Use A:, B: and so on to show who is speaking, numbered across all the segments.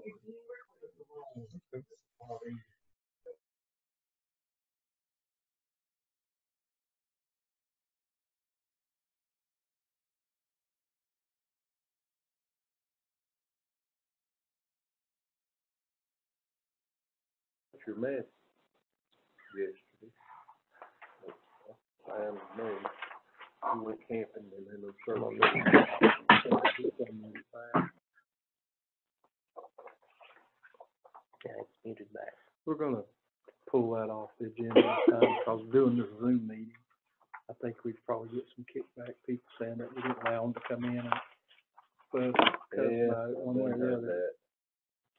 A: What's your mess yesterday? I am me. We went camping and then those circles.
B: Yeah, it's muted back.
A: We're gonna pull that off the agenda this time because we're doing this Zoom meeting. I think we'd probably get some kickback, people saying that we didn't allow them to come in and fuss, cuss about it one way or the other.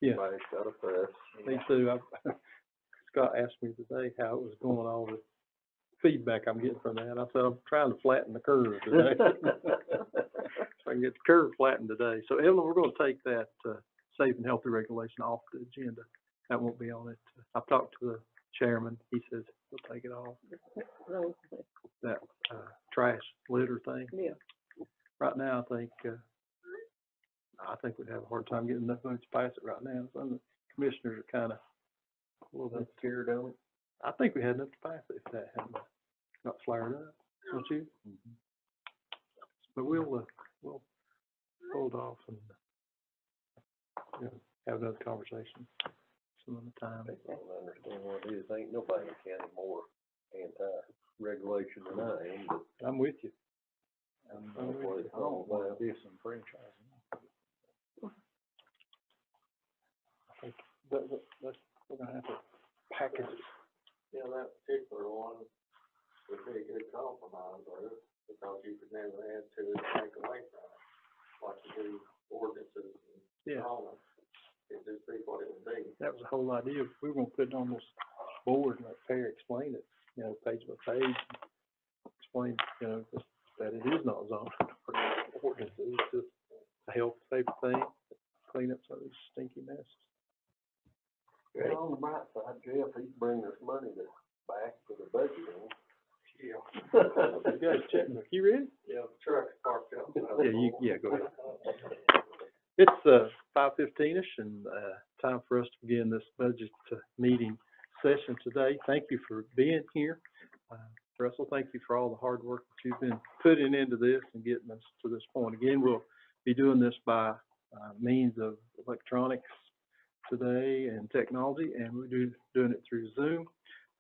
A: Yeah.
C: Everybody's got a fuss.
A: Me too. Scott asked me today how it was going, all the feedback I'm getting from that. I said, I'm trying to flatten the curve today. So I can get the curve flattened today. So Evelyn, we're gonna take that, safe and healthy regulation off the agenda. That won't be on it. I've talked to the chairman. He says he'll take it off. That, trash litter thing.
D: Yeah.
A: Right now, I think we'd have a hard time getting enough votes to pass it right now. Some of the commissioners are kind of a little bit scared of it. I think we had enough to pass it if that hadn't got flared up, don't you? Mm-hmm. But we'll hold off and, have another conversation some other time.
C: I don't understand what it is. Ain't nobody in the county more anti-regulation than I am, but
A: I'm with you.
C: I don't want to do some franchising.
A: I think we're gonna have to package it.
E: Yeah, that particular one would be a good compromise, though, because you could never add to it, take away from it, like you do ordinances and all that. It'd just be what it would be.
A: That was the whole idea. We were gonna put it on this board and let Perry explain it, page by page. Explain, that it is not zoned for ordinances. It's just a health safety thing, clean up some of these stinky messes.
C: Well, on the bright side, Jeff, he's bringing us money back for the budget.
E: Yeah.
A: You guys check, you ready?
E: Yeah, the truck's parked out.
A: Yeah, go ahead. It's 5:15-ish and time for us to begin this budget meeting session today. Thank you for being here. Russell, thank you for all the hard work that you've been putting into this and getting us to this point. Again, we'll be doing this by means of electronics today and technology, and we're doing it through Zoom.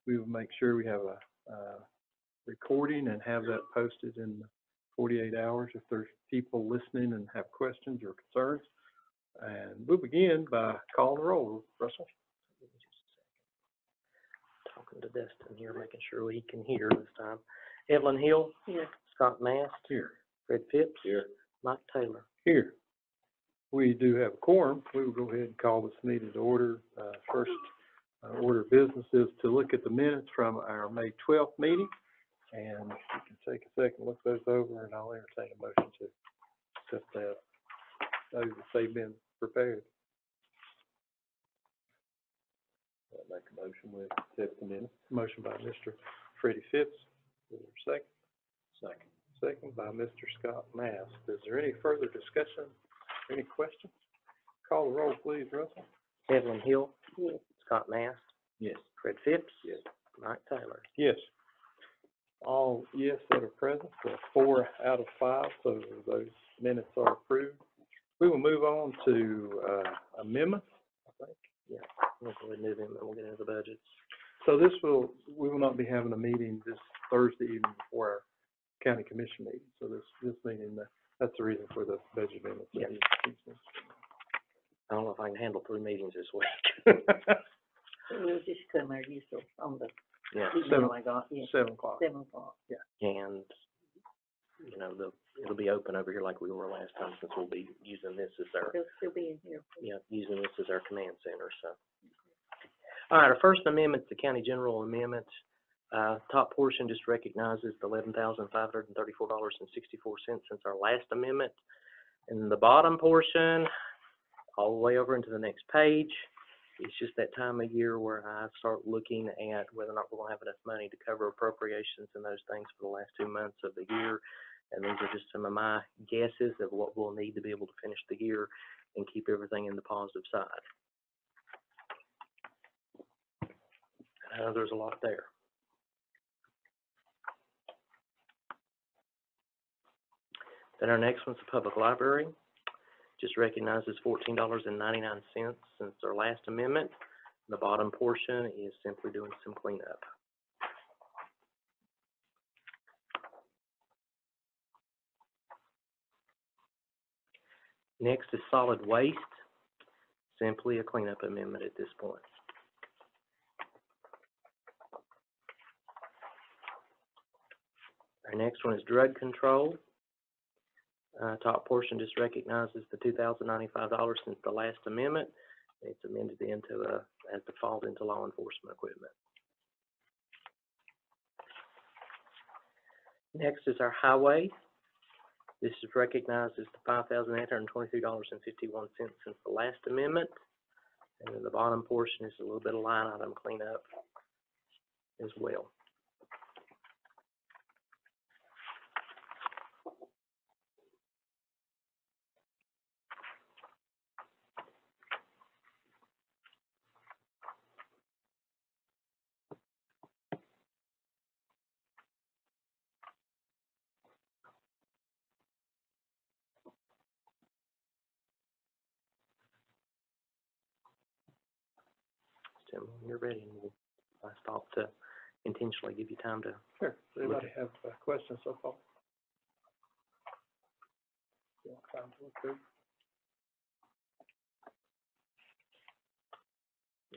A: We will make sure we have a recording and have that posted in 48 hours if there's people listening and have questions or concerns. And we'll begin by calling the roll. Russell?
B: Talking to Dustin here, making sure he can hear this time. Evelyn Hill.
D: Here.
B: Scott Mast.
A: Here.
B: Fred Phipps.
C: Here.
B: Mike Taylor.
A: Here. We do have a quorum. We will go ahead and call this meeting to order. First order of business is to look at the minutes from our May 12th meeting. And you can take a second, look those over, and I'll entertain a motion to accept that, those if they've been prepared.
C: I'll make a motion with accept the minutes.
A: Motion by Mr. Freddie Phipps. Is there a second? Second by Mr. Scott Mast. Is there any further discussion? Any questions? Call the roll, please, Russell.
B: Evelyn Hill.
D: Yes.
B: Scott Mast.
C: Yes.
B: Fred Phipps.
C: Yes.
B: Mike Taylor.
A: Yes. All yes that are present, 4 out of 5, so those minutes are approved. We will move on to amendments, I think.
B: Yeah, we'll go ahead and do them, and we'll get into the budgets.
A: So we will not be having a meeting this Thursday evening before our county commission meeting. So this meeting, that's the reason for the budget amendments.
B: Yeah. I don't know if I can handle 3 meetings this week.
D: We'll just come there usually on the
B: Yeah,
D: email I got, yeah.
A: 7 o'clock.
D: 7 o'clock.
A: Yeah.
B: and, it'll be open over here like we were last time, since we'll be using this as our,
D: They'll still be in here.
B: using this as our command center, so. All right, our first amendment, the county general amendment, top portion just recognizes the $11,534.64 since our last amendment. And the bottom portion, all the way over into the next page, it's just that time of year where I start looking at whether or not we're gonna have enough money to cover appropriations and those things for the last 2 months of the year. And these are just some of my guesses of what we'll need to be able to finish the year. and keep everything in the positive side. I know there's a lot there. Then our next one's the public library. Just recognizes $14.99 since their last amendment. The bottom portion is simply doing some cleanup. Next is solid waste, simply a cleanup amendment at this point. Our next one is drug control. Top portion just recognizes the $2,095 since the last amendment. It's amended into as default into law enforcement equipment. Next is our highway. This is recognized as the $5,823.51 since the last amendment. And then the bottom portion is a little bit of line item cleanup as well. Tim, when you're ready, I stop to intentionally give you time to.
A: Sure. Does anybody have questions so far? You want time to look through?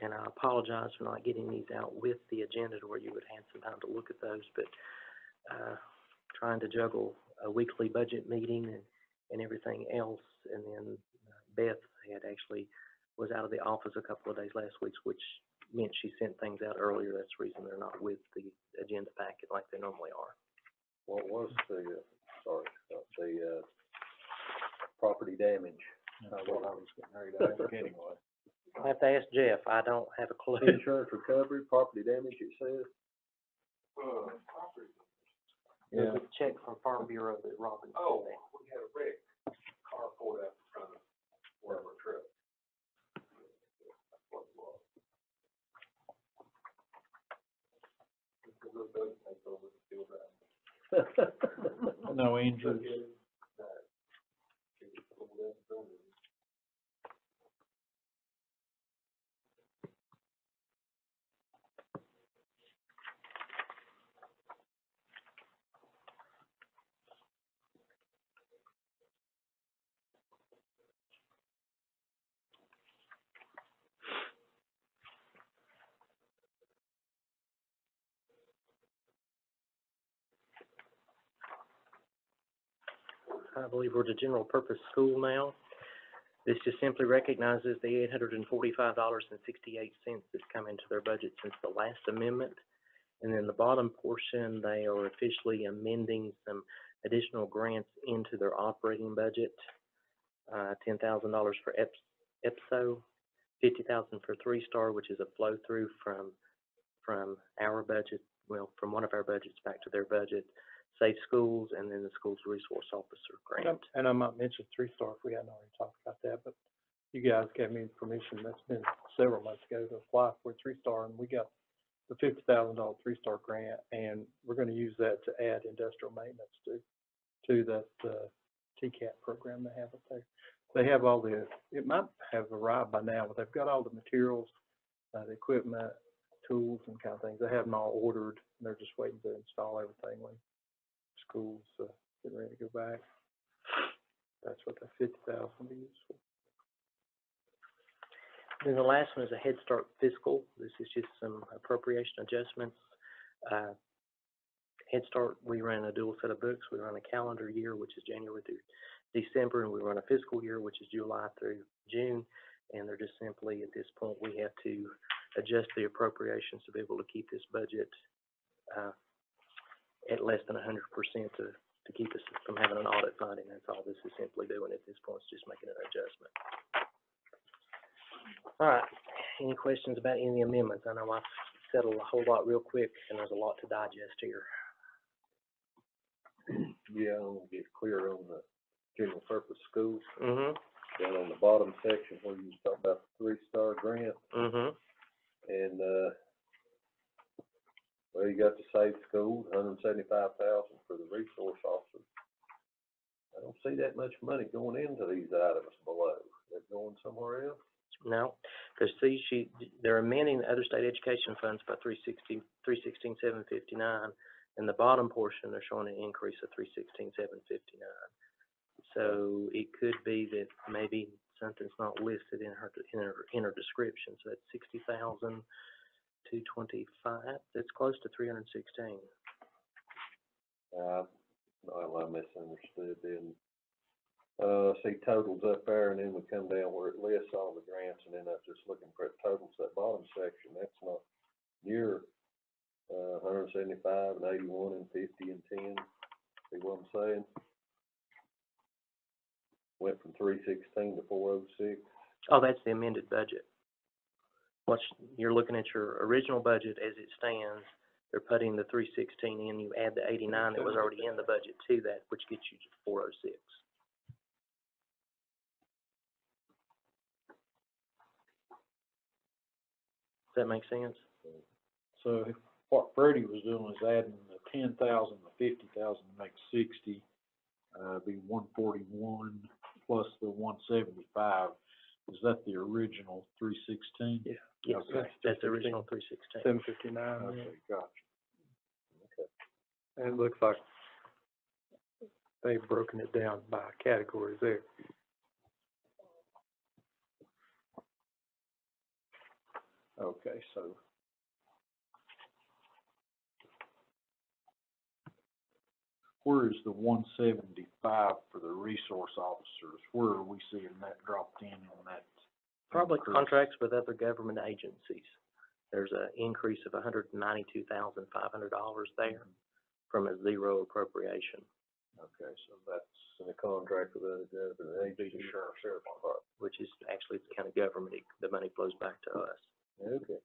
B: And I apologize for not getting these out with the agenda to where you would have some time to look at those, but trying to juggle a weekly budget meeting and everything else, and then Beth had actually was out of the office a couple of days last week, which meant she sent things out earlier. That's the reason they're not with the agenda packet like they normally are.
C: What was the property damage?
A: That's what I was getting ready to ask anyway.
B: I'll have to ask Jeff. I don't have a clue.
C: Insurance recovery, property damage, it says?
B: There's a check from Farm Bureau that Robin
E: Oh,
B: sent me.
E: we had a wreck, car pulled out in front of one of our trucks. That's what it was. It's a little bit, that's over the field out.
A: No injuries.
B: I believe we're the general purpose school now. This just simply recognizes the $845.68 that's come into their budget since the last amendment. And then the bottom portion, they are officially amending some additional grants into their operating budget. $10,000 for EPSO, $50,000 for 3-Star, which is a flow through from our budget, well, from one of our budgets back to their budget. Safe Schools, and then the Schools Resource Officer grant.
A: And I might mention 3-Star if we hadn't already talked about that, but you guys gave me permission, that's been several months ago, to apply for 3-Star, and we got the $50,000 3-Star grant, and we're gonna use that to add industrial maintenance to that, TCAP program they have up there. They have all it might have arrived by now, but they've got all the materials, the equipment, tools and kind of things. They have them all ordered, and they're just waiting to install everything when schools getting ready to go back. That's what the $50,000 is used for.
B: Then the last one is a Head Start fiscal. This is just some appropriation adjustments. Head Start, we ran a dual set of books. We run a calendar year, which is January through December, and we run a fiscal year, which is July through June. And they're just simply, at this point, we have to adjust the appropriations to be able to keep this budget at less than 100% to keep us from having an audit finding. That's all this is simply doing at this point, is just making an adjustment. All right, any questions about any of the amendments? I know I've said a whole lot real quick, and there's a lot to digest here.
C: Yeah, I want to get clear on the general purpose schools.
B: Mm-hmm.
C: down on the bottom section where you talk about the 3-star grant,
B: Mm-hmm.
C: and, well, you got the Safe Schools, $175,000 for the resource officers. I don't see that much money going into these items below. They're going somewhere else?
B: No, because see, they're amending the other state education funds by 316,759, and the bottom portion, they're showing an increase of 316,759. So it could be that maybe something's not listed in her description, so that's 60,225, that's close to 316.
C: Well, I misunderstood then. See totals up there, and then we come down where it lists all the grants, and then I'm just looking for totals, that bottom section, that's not near, 175 and 81 and 50 and 10. See what I'm saying? Went from 316 to 406.
B: Oh, that's the amended budget. You're looking at your original budget as it stands, they're putting the 316 in, you add the 89 that was already in the budget to that, which gets you to 406. Does that make sense?
F: So what Freddie was doing was adding the 10,000, the 50,000 to make 60, be 141 plus the 175. Is that the original 316?
A: Yeah.
B: Yes,
F: Okay.
B: that's the original 316.
A: 759.
F: Okay, gotcha.
A: And it looks like they've broken it down by categories there.
F: Okay, so where is the 175 for the resource officers? Where are we seeing that dropped in on that?
B: Probably
F: increase?
B: contracts with other government agencies. There's an increase of $192,500 there from a zero appropriation,
C: Okay, so that's in a contract with the agency, sheriff's department.
B: which is actually the county government. The money flows back to us.
C: Okay.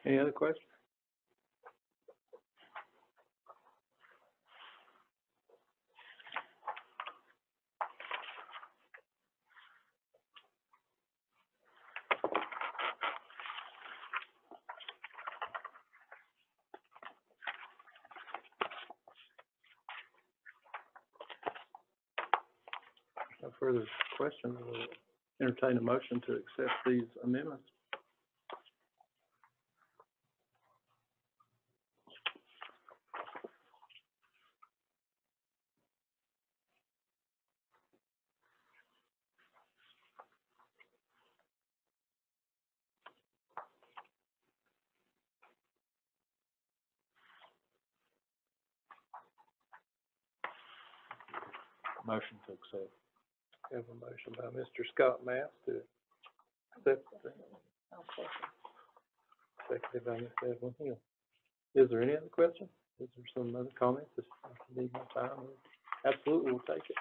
A: Any other questions? No further questions, we'll entertain a motion to accept these amendments.
F: Motion to accept.
A: We have a motion by Mr. Scott Mass to accept the
D: Okay.
A: seconded by Ms. Evelyn Hill. Is there any other questions? Is there some other comments? If you need more time, absolutely, we'll take it.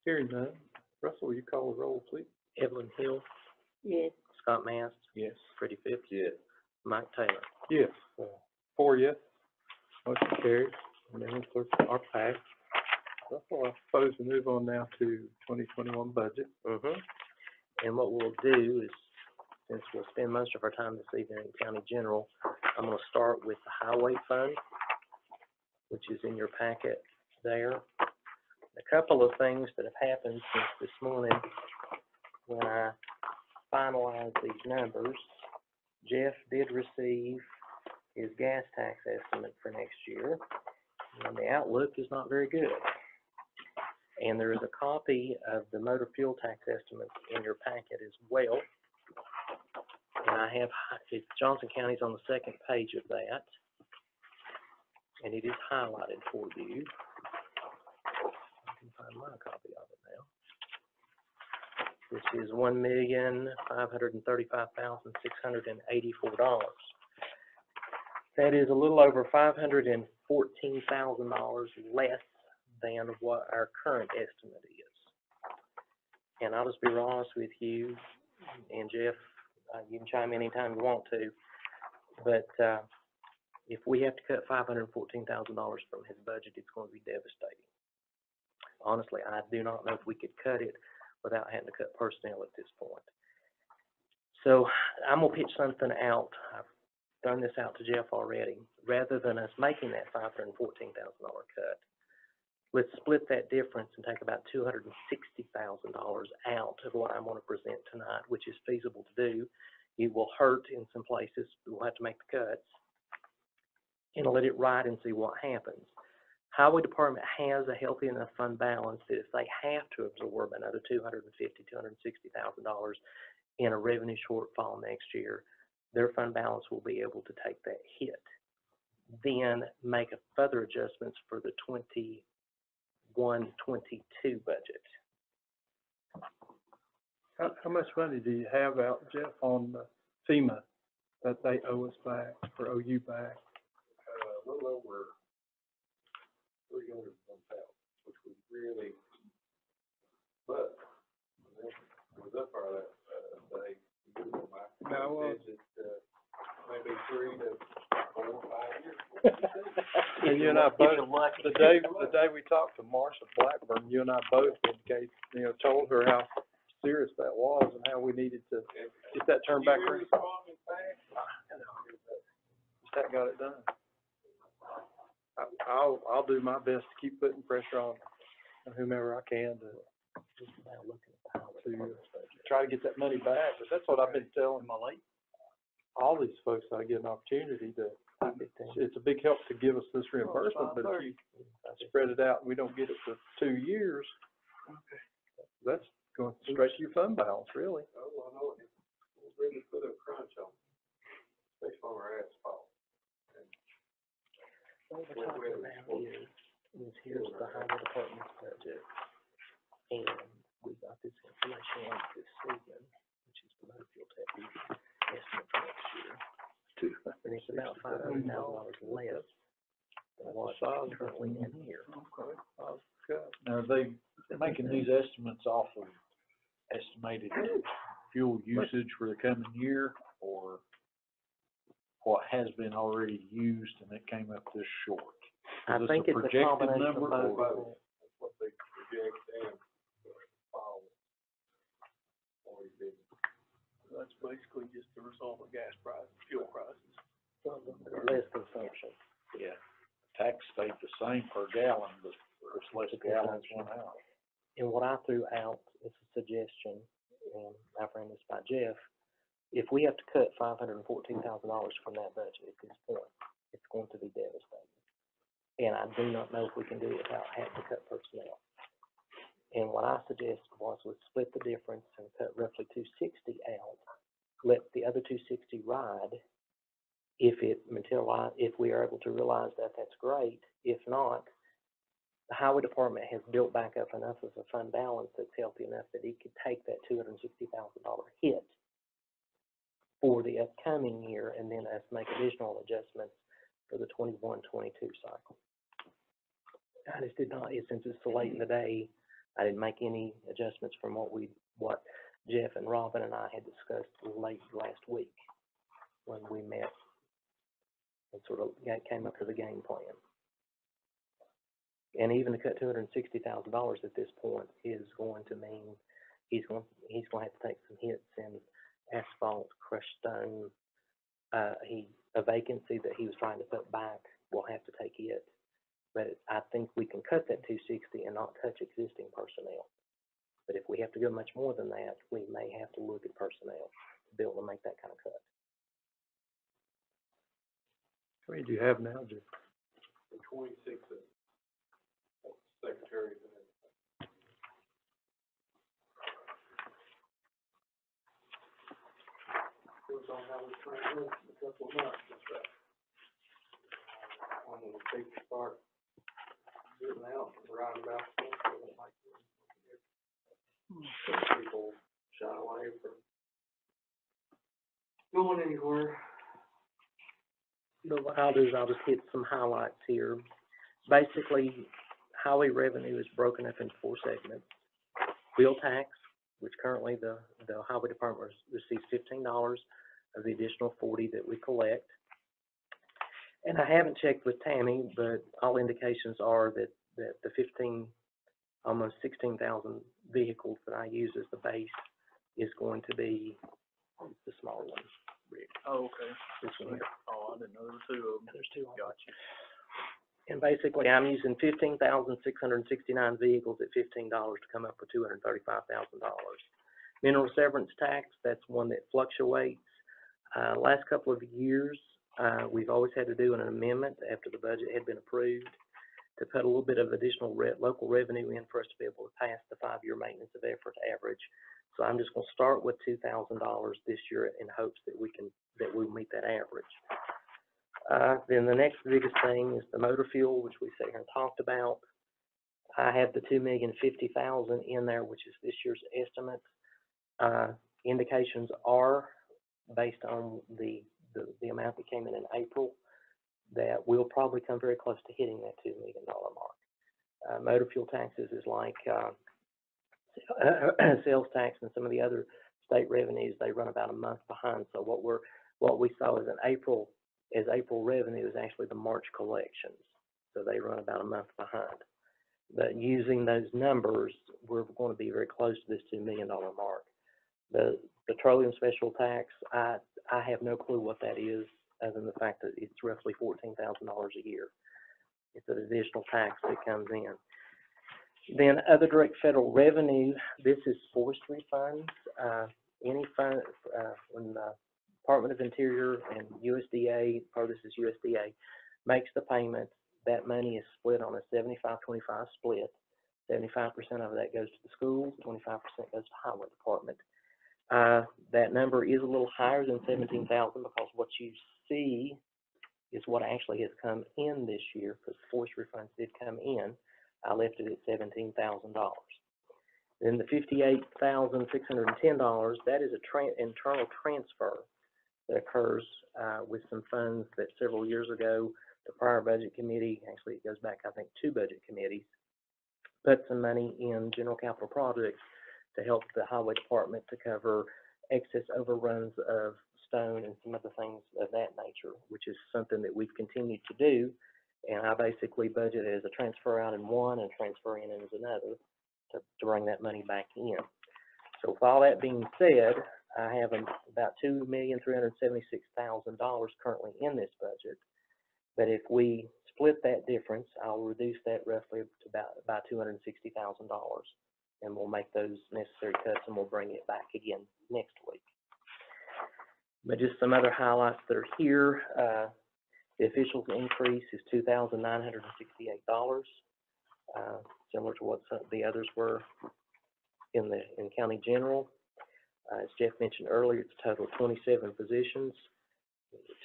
A: Hearing none, Russell, will you call the roll, please?
B: Evelyn Hill,
D: Yes.
B: Scott Mast,
F: Yes.
B: Freddie Phipps,
C: Yes.
B: Mike Taylor.
A: Yes. 4 yes. Motion carries. Amendments are passed. Russell, I suppose we move on now to 2021 budget.
B: And what we'll do is, since we'll spend most of our time this evening in county general, I'm gonna start with the highway fund, which is in your packet there. A couple of things that have happened since this morning when I finalized these numbers. Jeff did receive his gas tax estimate for next year, and the outlook is not very good. And there is a copy of the motor fuel tax estimate in your packet as well. And I have, Johnson County's on the second page of that, and it is highlighted for you. I can find my copy of it now. This is $1,535,684. That is a little over $514,000 less than what our current estimate is. And I'll just be real honest with you, and Jeff, you can chime in anytime you want to, but, if we have to cut $514,000 from his budget, it's going to be devastating. Honestly, I do not know if we could cut it without having to cut personnel at this point. So I'm gonna pitch something out. I've thrown this out to Jeff already. Rather than us making that $514,000 cut, let's split that difference and take about $260,000 out of what I'm gonna present tonight, which is feasible to do. It will hurt in some places. We'll have to make the cuts and let it ride and see what happens. Highway Department has a healthy enough fund balance that if they have to absorb another $260,000 in a revenue shortfall next year, their fund balance will be able to take that hit. Then make a further adjustments for the 21-22 budget.
A: How much money do you have out, Jeff, on FEMA that they owe us back, or owe you back?
C: A little over 301,000, which was really, but was up for that, day. Maybe 3 to 4 or 5 years.
A: And you and I both, the day we talked to Marsha Blackburn, you and I both indicated, told her how serious that was and how we needed to get that turned back around. Just haven't got it done. I'll do my best to keep putting pressure on whomever I can to try to get that money back. But that's what I've been telling all these folks I get an opportunity to. It's a big help to give us this reimbursement, but if you spread it out and we don't get it for 2 years, that's going straight to your fund balance, really.
C: Oh, I know, it really put a crunch on, especially on our asphalt.
B: What we're talking about is here's the Highway Department's budget, and we got this information on this season, which is the motor fuel tax estimate for next year. And it's about $500,000 less than what's currently in here.
F: Now, are they making these estimates off of estimated fuel usage for the coming year, or what has been already used and it came up this short?
B: I
F: Is this
B: think it's a
F: projected
B: combination of
F: number
B: both.
F: or-
C: That's what they project and follow. Always been.
A: That's basically just the result of gas prices, fuel prices.
B: Less consumption.
F: Yeah, tax stayed the same per gallon, but there's less gallons went out.
B: And what I threw out is a suggestion, and I ran this by Jeff. If we have to cut $514,000 from that budget at this point, it's going to be devastating. And I do not know if we can do it without having to cut personnel. And what I suggested was we split the difference and cut roughly $260 out, let the other $260 ride. If we are able to realize that, that's great. If not, the Highway Department has built back up enough of a fund balance that's healthy enough that it could take that $260,000 hit for the upcoming year, and then us make additional adjustments for the 21-22 cycle. I just did not, since it's so late in the day, I didn't make any adjustments from what Jeff and Robin and I had discussed late last week when we met and sort of came up with a game plan. And even to cut $260,000 at this point is going to mean he's going to have to take some hits in asphalt, crushed stone. A vacancy that he was trying to put back, we'll have to take it. But I think we can cut that $260 and not touch existing personnel. But if we have to go much more than that, we may have to look at personnel to be able to make that kind of cut.
A: How many do you have now, Jeff?
C: 26 secretaries and everything.
E: We're gonna have a training in a couple of months, that's right. When the people start getting out and riding about, like, people shy away from going anywhere.
B: But what I'll do is I'll just hit some highlights here. Basically, highway revenue is broken up into 4 segments. Wheel tax, which currently the highway department receives $15 of the additional 40 that we collect. And I haven't checked with Tammy, but all indications are that the almost 16,000 vehicles that I use as the base is going to be the smaller one, Rick.
A: Oh, okay.
B: This one here.
A: Oh, I didn't know there were 2 of them.
B: There's 2 on it.
A: Gotcha.
B: And basically, I'm using 15,669 vehicles at $15 to come up with $235,000. Mineral severance tax, that's one that fluctuates. Last couple of years, we've always had to do an amendment after the budget had been approved to put a little bit of additional local revenue in for us to be able to pass the 5-year maintenance of effort average. So I'm just going to start with $2,000 this year in hopes that we'll meet that average. Then the next biggest thing is the motor fuel, which we sat here and talked about. I have the $2,050,000 in there, which is this year's estimate. Indications are based on the amount that came in April that we'll probably come very close to hitting that $2 million mark. Motor fuel taxes is like sales tax and some of the other state revenues. They run about a month behind. So what we saw is April revenue is actually the March collections. So they run about a month behind. But using those numbers, we're going to be very close to this $2 million mark. The petroleum special tax, I have no clue what that is, other than the fact that it's roughly $14,000 a year. It's an additional tax that comes in. Then other direct federal revenue, this is forestry funds. Any fund, when the Department of Interior and USDA, part of this is USDA, makes the payment, that money is split on a 75-25 split. 75% of that goes to the schools, 25% goes to the highway department. That number is a little higher than 17,000 because what you see is what actually has come in this year, because forestry funds did come in. I left it at $17,000. Then the $58,610, that is a internal transfer that occurs with some funds that several years ago, the prior budget committee, actually it goes back, I think, 2 budget committees, put some money in general capital projects to help the highway department to cover excess overruns of stone and some other things of that nature, which is something that we've continued to do. And I basically budget it as a transfer out in one and transfer in as another to bring that money back in. So with all that being said, I have about $2,376,000 currently in this budget. But if we split that difference, I'll reduce that roughly to about $260,000. And we'll make those necessary cuts and we'll bring it back again next week. But just some other highlights that are here. The officials increase is $2,968, similar to what the others were in county general. As Jeff mentioned earlier, it's a total of 27 positions,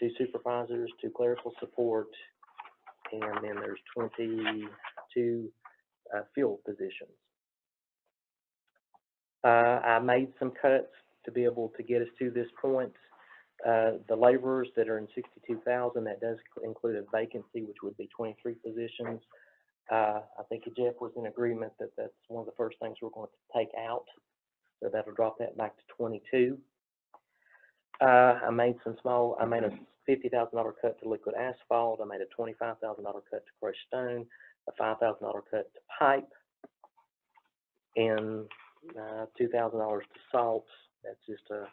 B: 2 supervisors, 2 clerical support, and then there's 22 field positions. I made some cuts to be able to get us to this point. The laborers that are in 62,000, that does include a vacancy, which would be 23 positions. I think Jeff was in agreement that that's one of the first things we're going to take out. So that'll drop that back to 22. I made a $50,000 cut to liquid asphalt. I made a $25,000 cut to crushed stone, a $5,000 cut to pipe, and $2,000 to salt. That's just a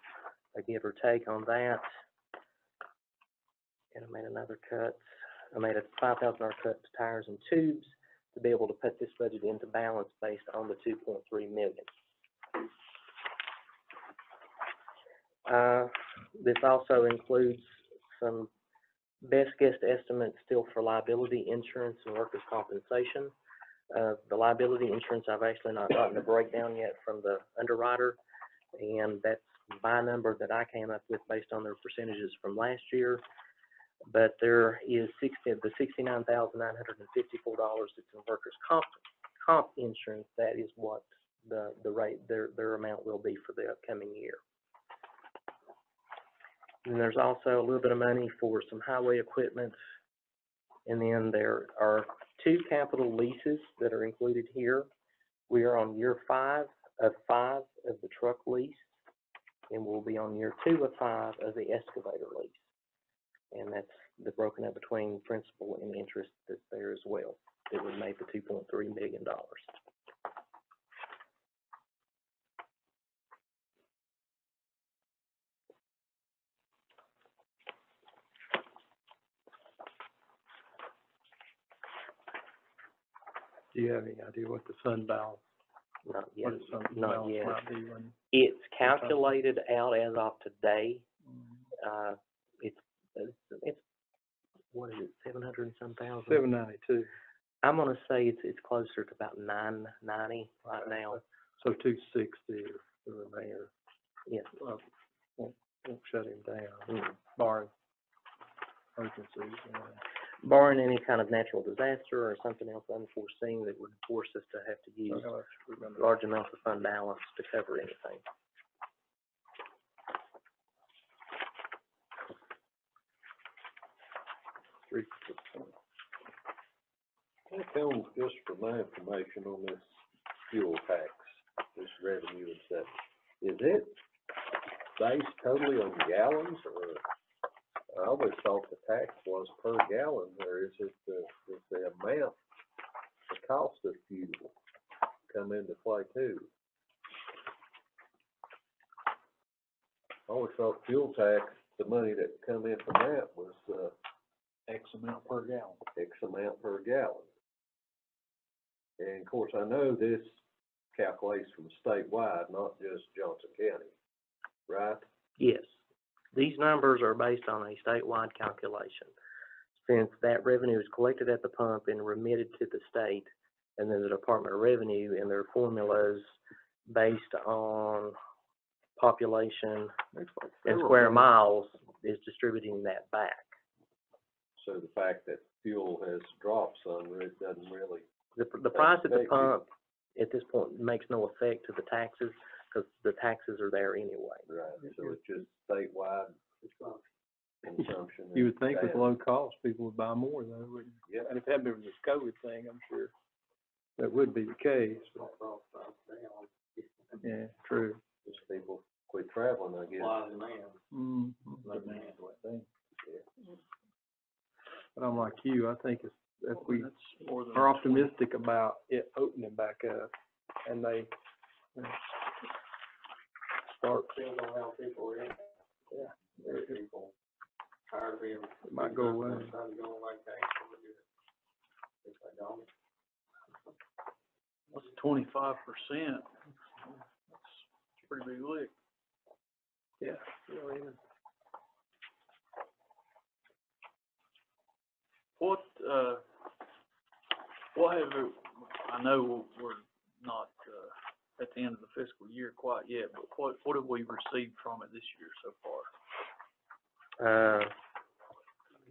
B: give or take on that. And I made another cut. I made a $5,000 cut to tires and tubes to be able to put this budget into balance based on the $2.3 million. This also includes some best guess estimates still for liability insurance and workers' compensation. The liability insurance, I've actually not gotten the breakdown yet from the underwriter, and that's my number that I came up with based on their percentages from last year. But there is the $69,954 that's in workers' comp insurance. That is what the rate, their amount will be for the upcoming year. And there's also a little bit of money for some highway equipment. And then there are two capital leases that are included here. We are on year 5 of the truck lease, and we'll be on year 2 of 5 of the excavator lease. And that's broken up between principal and interest that's there as well. It would make the $2.3 million.
A: Do you have any idea what the fund balance,
B: Not yet,
A: what the fund
B: not
A: balance
B: yet.
A: might be when?
B: It's calculated out as of today. It's, what is it, 700 and some thousand?
A: 792,
B: I'm gonna say it's closer to about 990 right now.
A: so 260 or the remainder.
B: Yes.
A: Won't shut him down,
B: Mm.
A: barring emergencies.
B: Barring any kind of natural disaster or something else unforeseen that would force us to have to use large amounts of fund balance to cover anything.
C: How come, just for my information on this fuel tax, this revenue and stuff, is it based totally on gallons, or I always thought the tax was per gallon, or is it is the amount, the cost of fuel come into play too? I always thought fuel tax, the money that come in from that was,
F: X amount per gallon.
C: X amount per gallon. And of course, I know this calculates from statewide, not just Johnson County, right?
B: Yes, these numbers are based on a statewide calculation. Since that revenue is collected at the pump and remitted to the state, and then the Department of Revenue and their formulas based on population and square miles is distributing that back.
C: So the fact that fuel has dropped some, it doesn't really,
B: The price at the
C: Thank you.
B: pump at this point makes no effect to the taxes, because the taxes are there anyway.
C: right, so it's just statewide consumption.
A: You would think
C: and
A: with low cost, people would buy more though, wouldn't you?
C: Yeah.
A: And if it hadn't been for this COVID thing, I'm sure that would be the case. but- Yeah, true.
C: Just people quit traveling, I guess.
E: Supply and demand.
F: Demand went down.
A: But I'm like you, I think if we
F: That's more than
A: are optimistic about it opening back up, and they start,
E: Depends on how people react.
A: Yeah.
E: There's people tired of being.
A: It might go away.
E: Time to go on vacation, but if they don't,
F: What's 25%? That's pretty big lick.
A: yeah, really is.
F: What have, I know we're not, at the end of the fiscal year quite yet, but what have we received from it this year so far?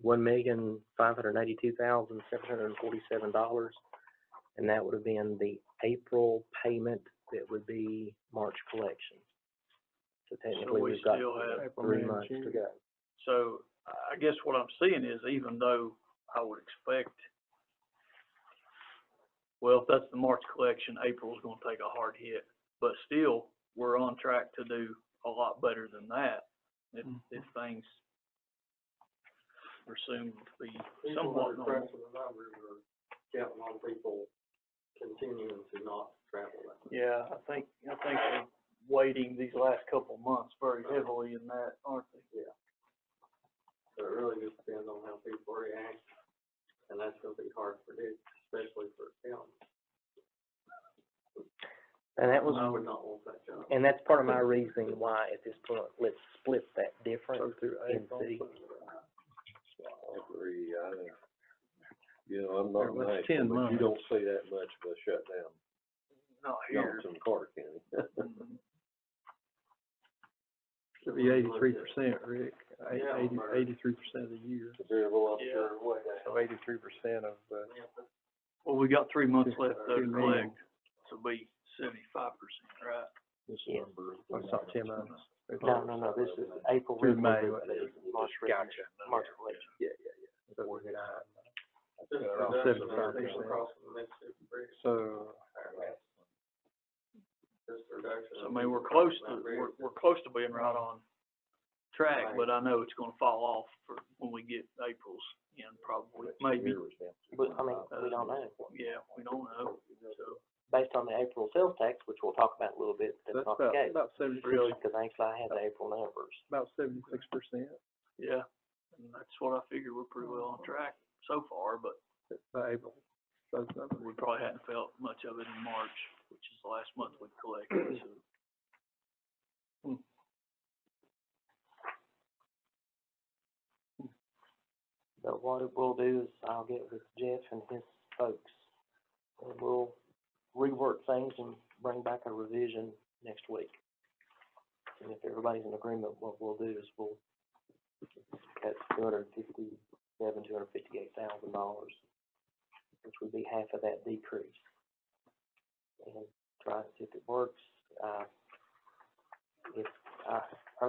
B: $1,582,747, and that would have been the April payment that would be March collection. So technically,
F: we
B: we've got
F: still have
A: April,
B: 3
A: May, and
B: months to
A: June.
B: go.
F: So I guess what I'm seeing is, even though I would expect, well, if that's the March collection, April's gonna take a hard hit, but still, we're on track to do a lot better than that if things are assumed to be
E: people
F: somewhat
E: that are
F: normal.
E: pressing the numbers are counting on people continuing to not travel that much.
F: Yeah, I think they're waiting these last couple of months very heavily in that, aren't they?
E: Yeah. So it really just depends on how people react, and that's gonna be hard to predict, especially for county.
B: And that was,
E: I would not want that job.
B: and that's part of my reasoning why at this point, let's split that difference
A: through
B: and
A: April.
B: see.
C: I agree, I'm not
A: Well,
C: nice,
A: it's 10
C: but you
A: months.
C: don't see that much of a shutdown,
F: Not here.
C: Johnson, Carter County.
F: Mhm.
A: Should be 83%, Rick,
E: Yeah.
A: 83% of the year,
C: Variable,
F: Yeah.
C: sure, way down.
A: so 83% of,
F: Well, we got 3 months
A: Just
F: left though to
A: 2 million.
F: collect, so it'll be 75%, right?
C: This
B: Yeah.
C: number.
A: that's not 10 months.
B: No, this is April.
A: Through May,
B: revenue,
A: what it is.
B: March revenue, March collection.
A: So we're behind.
E: This
A: around
E: reduction
A: 75%.
E: across the Mississippi Bridge,
A: So,
E: this reduction.
G: So, I mean, we're close to being right on track, but I know it's gonna fall off for when we get April's in, probably, maybe.
B: But, I mean, we don't know.
G: Yeah, we don't know, so.
B: Based on the April sales tax, which we'll talk about in a little bit, that's
A: that's
B: not the case.
A: about 76,
G: Really?
B: Because actually I had the April numbers.
A: about 76%.
G: Yeah, and that's what I figured, we're pretty well on track so far, but
A: By April, those numbers.
G: we probably hadn't felt much of it in March, which is the last month we collected, so.
B: But what it will do is I'll get with Jeff and his folks, and we'll rework things and bring back a revision next week. And if everybody's in agreement, what we'll do is we'll cut $258,000, which would be half of that decrease. And try to see if it works. Are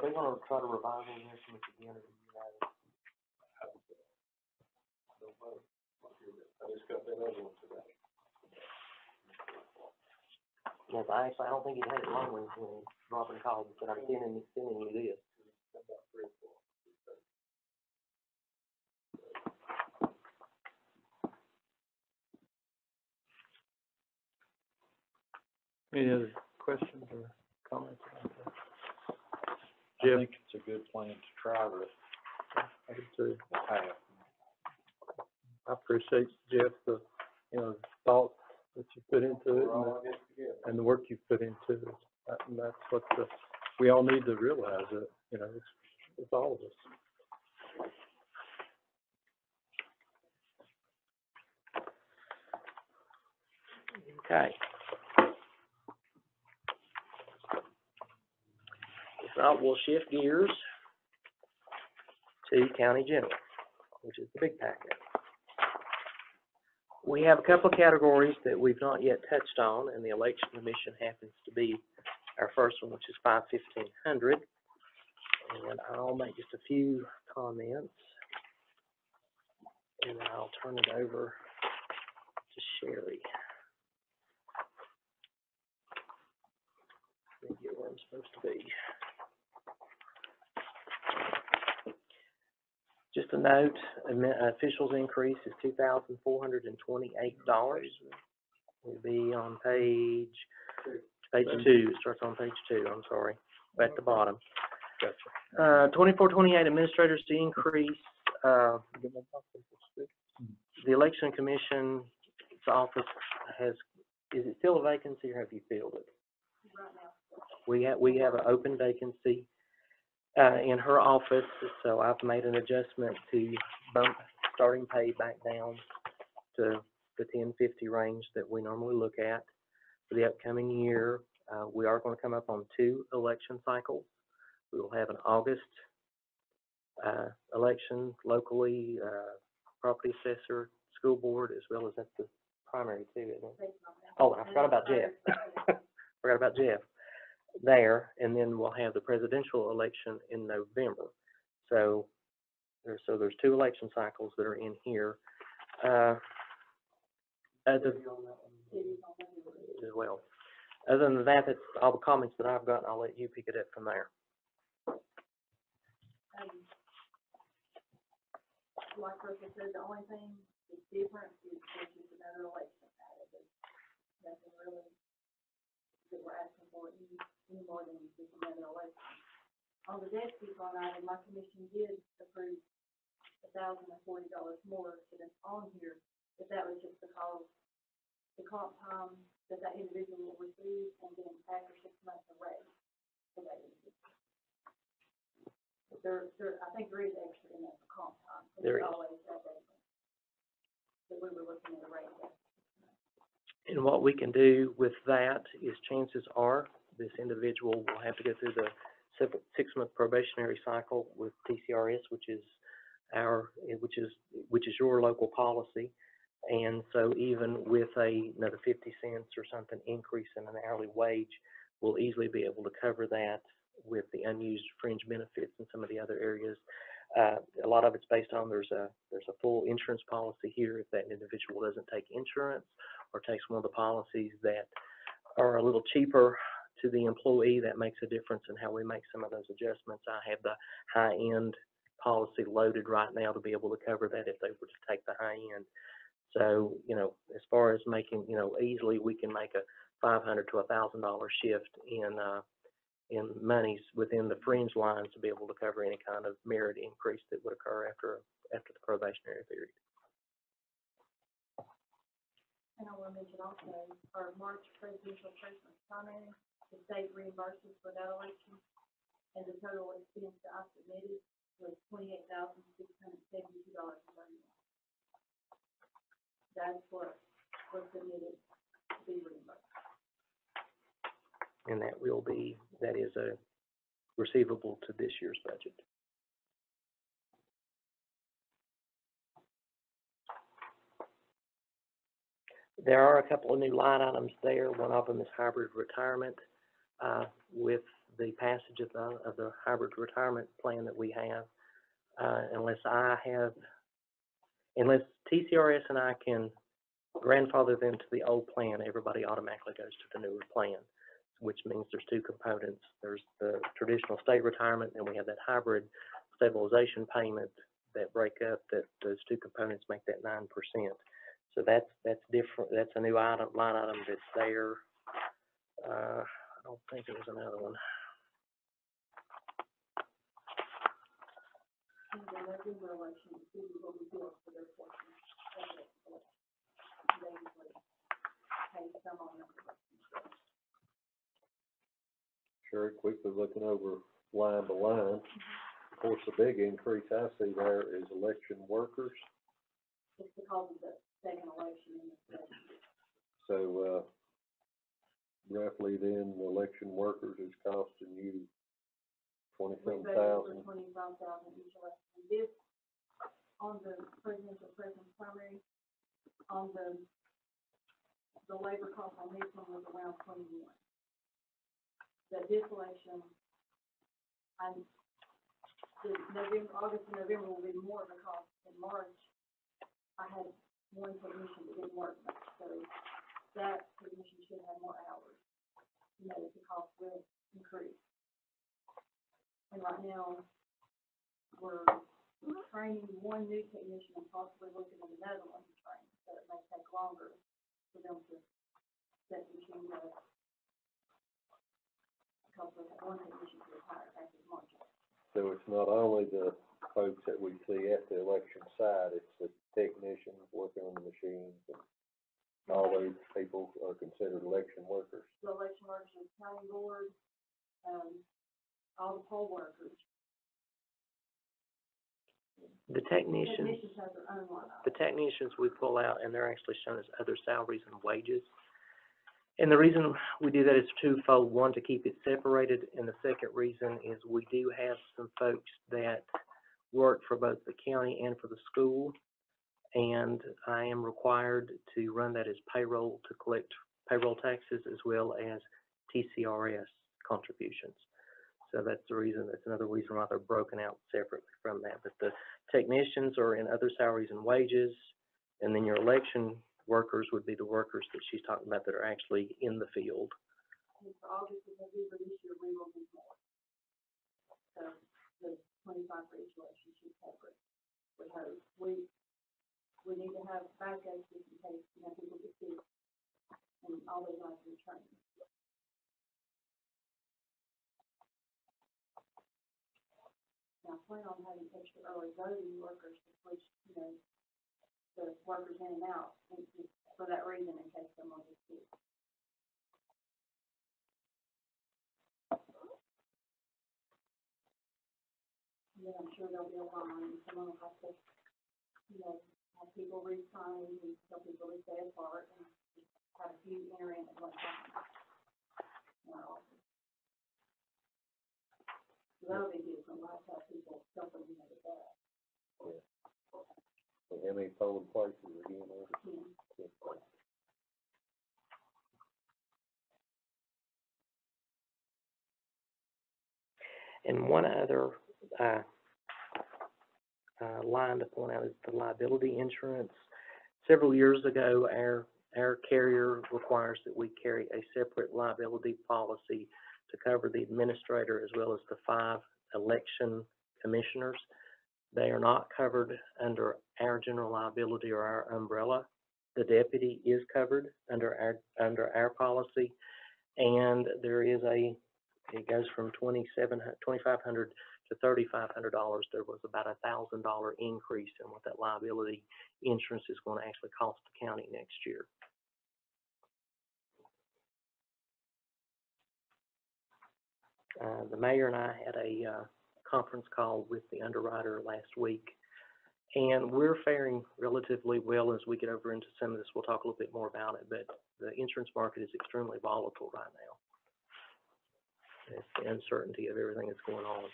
B: they gonna try to revise any estimates again, or do you know?
C: I just got that other one today.
B: Yes, I don't think he had it wrong when Robin called and said, I'm sending you this.
A: Any other questions or comments about that?
F: I think it's a good plan to try to
A: I do too.
F: have.
A: I appreciate, Jeff, the, thought that you put into it and the work you put into it. And that's what we all need to realize that, it's all of us.
B: Okay. If not, we'll shift gears to county general, which is the big packet. We have a couple of categories that we've not yet touched on, and the election commission happens to be our first one, which is 5/1500. And I'll make just a few comments, and then I'll turn it over to Sherry. Let me get where I'm supposed to be. Just a note, officials increase is $2,428. We'll be on page 2, it starts on page 2, I'm sorry, at the bottom.
A: Gotcha.
B: 2428 administrators to increase, the election commission's office is it still a vacancy or have you filled it? We have an open vacancy in her office, so I've made an adjustment to bump starting pay back down to the $10.50 range that we normally look at for the upcoming year. We are going to come up on 2 election cycles. We will have an August election locally, property assessor, school board, as well as at the primary too, isn't it? Oh, I forgot about Jeff. Forgot about Jeff there, and then we'll have the presidential election in November. So there's 2 election cycles that are in here. As well. Other than that, that's all the comments that I've got, and I'll let you pick it up from there.
H: Like Rosa said, the only thing that's different is just another election added. There's nothing really that we're asking for any more than just another election. On the deputy fund item, my commission did approve $1,040 more, so that's on here, but that was just because the comp time that individual will receive, and then after 6 months a raise for that individual. I think there is extra in that for comp time.
B: There is.
H: Always that we were looking at a raise.
B: And what we can do with that is chances are this individual will have to go through the 6-month probationary cycle with TCRS, which is your local policy. And so even with another 50 cents or something increase in an hourly wage, we'll easily be able to cover that with the unused fringe benefits in some of the other areas. A lot of it's based on, there's a full insurance policy here if that individual doesn't take insurance or takes one of the policies that are a little cheaper to the employee. That makes a difference in how we make some of those adjustments. I have the high-end policy loaded right now to be able to cover that if they were to take the high end. So, you know, as far as making, you know, easily we can make a $500 to $1,000 shift in monies within the fringe lines to be able to cover any kind of merit increase that would occur after the probationary period.
H: And I want to mention also, our March presidential Christmas primary, the state reimburses for that election, and the total expense that I submitted was $28,672.31. That's what was submitted to be reimbursed.
B: And that is a receivable to this year's budget. There are a couple of new line items there. One of them is hybrid retirement. With the passage of the hybrid retirement plan that we have, unless TCRS and I can grandfather them to the old plan, everybody automatically goes to the newer plan, which means there's two components. There's the traditional state retirement, and we have that hybrid stabilization payment that break up, that those two components make that 9%. So that's different. That's a new line item that's there. I don't think there was another one.
H: And the November election, the city will be billed for their portion of the election. They usually pay some on the election.
C: Sure, quickly looking over line by line. Of course, the big increase I see there is election workers.
H: It's because of the second election in the state.
C: So, roughly then, the election workers is costing you $27,000.
H: $25,000 each election. This, on the presidential president's primary, on the labor cost on this one was around 21. That this election, August and November will be more of a cost. In March, I had one technician that didn't work much, so that technician should have more hours. You know, the cost will increase. And right now, we're training one new technician and possibly looking at another one to train, so it may take longer for them to set the machine up. Because we have one technician to retire after March.
C: So it's not only the folks that we see at the election side, it's the technicians working on the machines, and all those people are considered election workers.
H: The election workers, the county board, all the poll workers.
B: The technicians
H: have their own line item.
B: the technicians we pull out, and they're actually shown as other salaries and wages. And the reason we do that is twofold. One, to keep it separated, and the second reason is we do have some folks that work for both the county and for the school, and I am required to run that as payroll to collect payroll taxes as well as TCRS contributions. So that's the reason, that's another reason why they're broken out separately from that. But the technicians are in other salaries and wages, and then your election workers would be the workers that she's talking about that are actually in the field.
H: And for August and November this year, we will be more. So the 25 for each election should cover it. We hope. We need to have backups just in case, you know, people get sick and all those items are trained. Now, I plan on having extra early voting workers to switch, you know, the workers in and out, and just for that reason, in case someone gets sick. And then I'm sure there'll be a line, and someone will have to, you know, have people re-sign and tell people to stay apart, and just have a few enter in at one time. So that'll be different, like how people tell them to make it back.
C: And how many polling places again?
H: Yeah.
B: And one other line to point out is the liability insurance. Several years ago, our carrier requires that we carry a separate liability policy to cover the administrator as well as the 5 election commissioners. They are not covered under our general liability or our umbrella. The deputy is covered under our policy, and there is it goes from $2,500 to $3,500. There was about $1,000 increase in what that liability insurance is going to actually cost the county next year. The mayor and I had a conference call with the underwriter last week, and we're faring relatively well. As we get over into some of this, we'll talk a little bit more about it, but the insurance market is extremely volatile right now. It's the uncertainty of everything that's going on.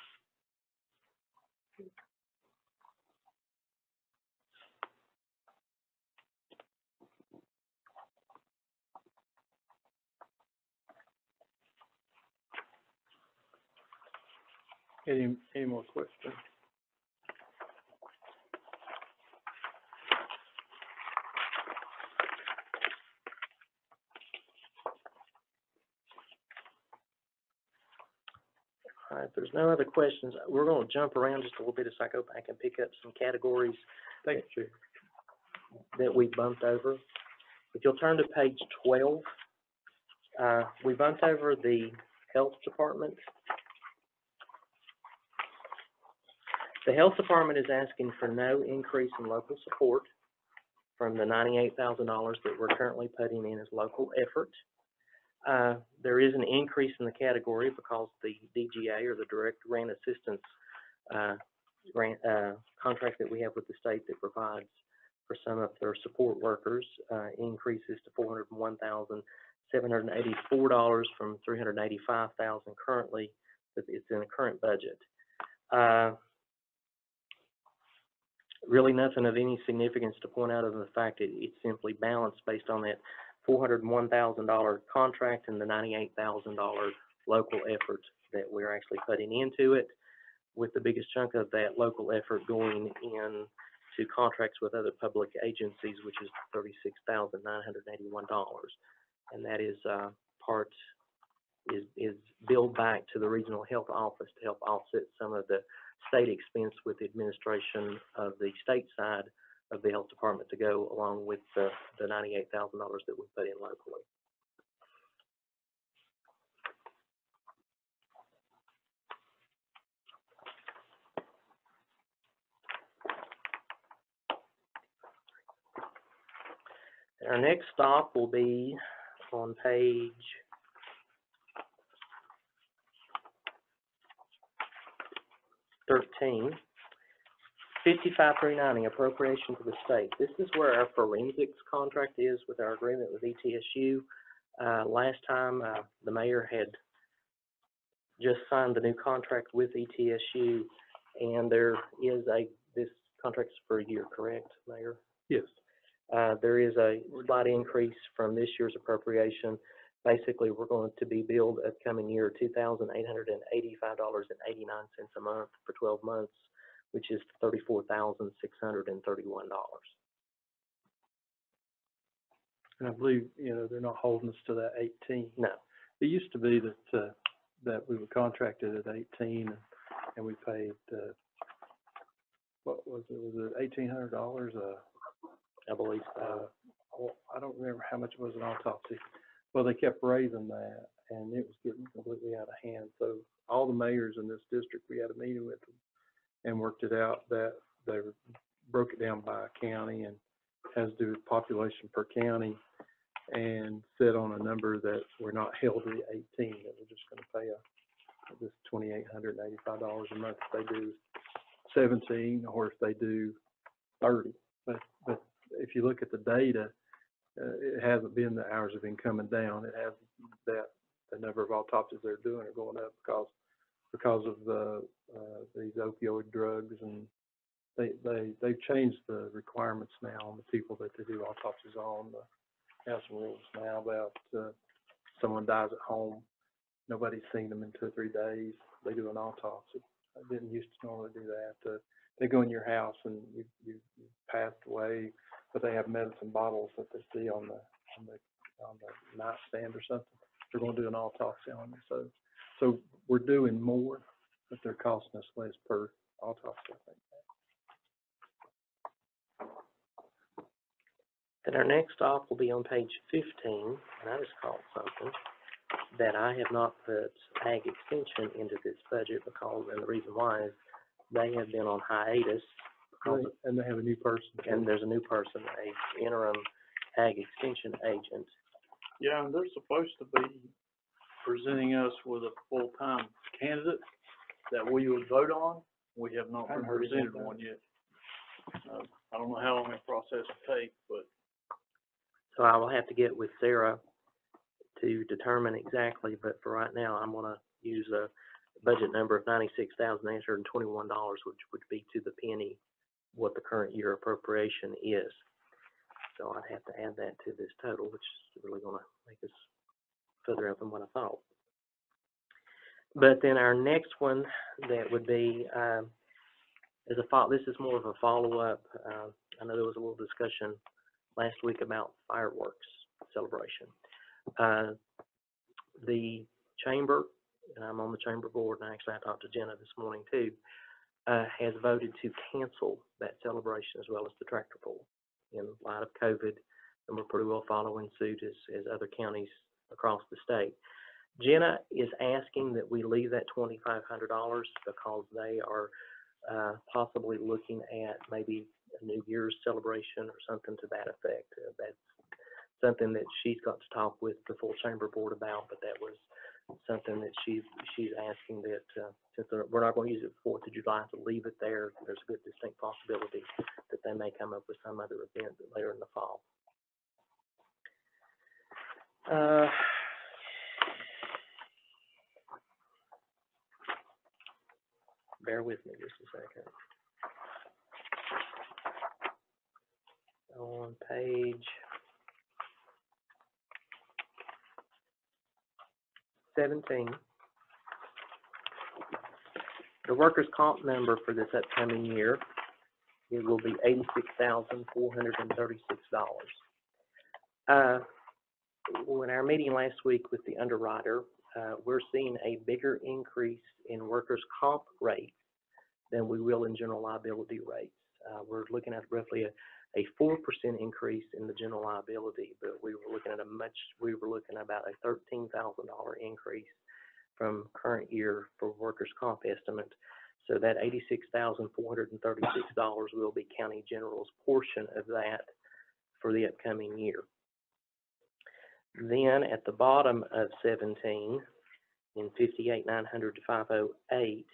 A: Any more questions?
B: All right, if there's no other questions, we're going to jump around just a little bit as I go back and pick up some categories
A: Thank you, Chair.
B: that we bumped over. If you'll turn to page 12, we bumped over the health department. The health department is asking for no increase in local support from the $98,000 that we're currently putting in as local effort. There is an increase in the category because the DGA, or the Direct Grant Assistance contract that we have with the state that provides for some of their support workers, increases to $401,784 from $385,000 currently. It's in the current budget. Really nothing of any significance to point out, other than the fact that it's simply balanced based on that $401,000 contract and the $98,000 local effort that we're actually putting into it, with the biggest chunk of that local effort going in to contracts with other public agencies, which is $36,981. And that is is billed back to the regional health office to help offset some of the state expense with the administration of the state side of the health department to go along with the $98,000 that we put in locally. Our next stop will be on page 13, 55-390, appropriation to the state. This is where our forensics contract is with our agreement with ETSU. Last time, the mayor had just signed the new contract with ETSU, and there is this contract's for a year, correct, Mayor?
A: Yes.
B: There is a slight increase from this year's appropriation. Basically, we're going to be billed upcoming year $2,885.89 a month for 12 months, which is $34,631.
A: And I believe, they're not holding us to that 18.
B: No.
A: It used to be that we were contracted at 18 and we paid, what was it? Was it $1,800?
B: I believe so.
A: I don't remember how much it was an autopsy. Well, they kept raising that, and it was getting completely out of hand. So all the mayors in this district, we had a meeting with them and worked it out that they broke it down by county and has to do with population per county, and set on a number that we're not held to the 18, that we're just going to pay this $2,885 a month if they do 17 or if they do 30. But if you look at the data, it hasn't been, the hours have been coming down. It has that the number of autopsies they're doing are going up because of these opioid drugs, and they've changed the requirements now on the people that they do autopsies on. They have some rules now about someone dies at home, nobody's seen them in 2 or 3 days, they do an autopsy. didn't used to normally do that. They go in your house and you passed away, but they have medicine bottles that they see on the nightstand or something. They're gonna do an autopsy on them, so we're doing more, but they're costing us less per autopsy, I think.
B: Then our next stop will be on page 15, and I just caught something that I have not put ag extension into this budget because, and the reason why is they have been on hiatus because,
A: And they have a new person.
B: and there's a new person, a interim ag extension agent.
G: Yeah, and they're supposed to be presenting us with a full-time candidate that we would vote on. We have not
A: I
G: been
A: hadn't heard
G: presented
A: about that.
G: one yet. I don't know how long that process will take, but
B: So I will have to get with Sarah to determine exactly, but for right now, I'm gonna use a budget number of $96,821, which would be to the penny what the current year appropriation is. So I'd have to add that to this total, which is really gonna make us further up than what I thought. But then our next one that would be, this is more of a follow-up. I know there was a little discussion last week about fireworks celebration. The chamber, and I'm on the chamber board, and actually I talked to Jenna this morning too, has voted to cancel that celebration as well as the tractor pull in light of COVID, and we're pretty well following suit as other counties across the state. Jenna is asking that we leave that $2,500 because they are possibly looking at maybe a New Year's celebration or something to that effect. That's something that she's got to talk with the full chamber board about, but that was something that she's asking that since we're not going to use it for 4th of July, to leave it there. There's a good distinct possibility that they may come up with some other event later in the fall. Bear with me just a second. On page 17, the workers' comp number for this upcoming year, it will be $86,436. In our meeting last week with the underwriter, we're seeing a bigger increase in workers' comp rates than we will in general liability rates. We're looking at roughly a 4% increase in the general liability, but we were looking at about a $13,000 increase from current year for workers' comp estimate. So that $86,436 will be County General's portion of that for the upcoming year. Then at the bottom of 17, in 58,900 to 508,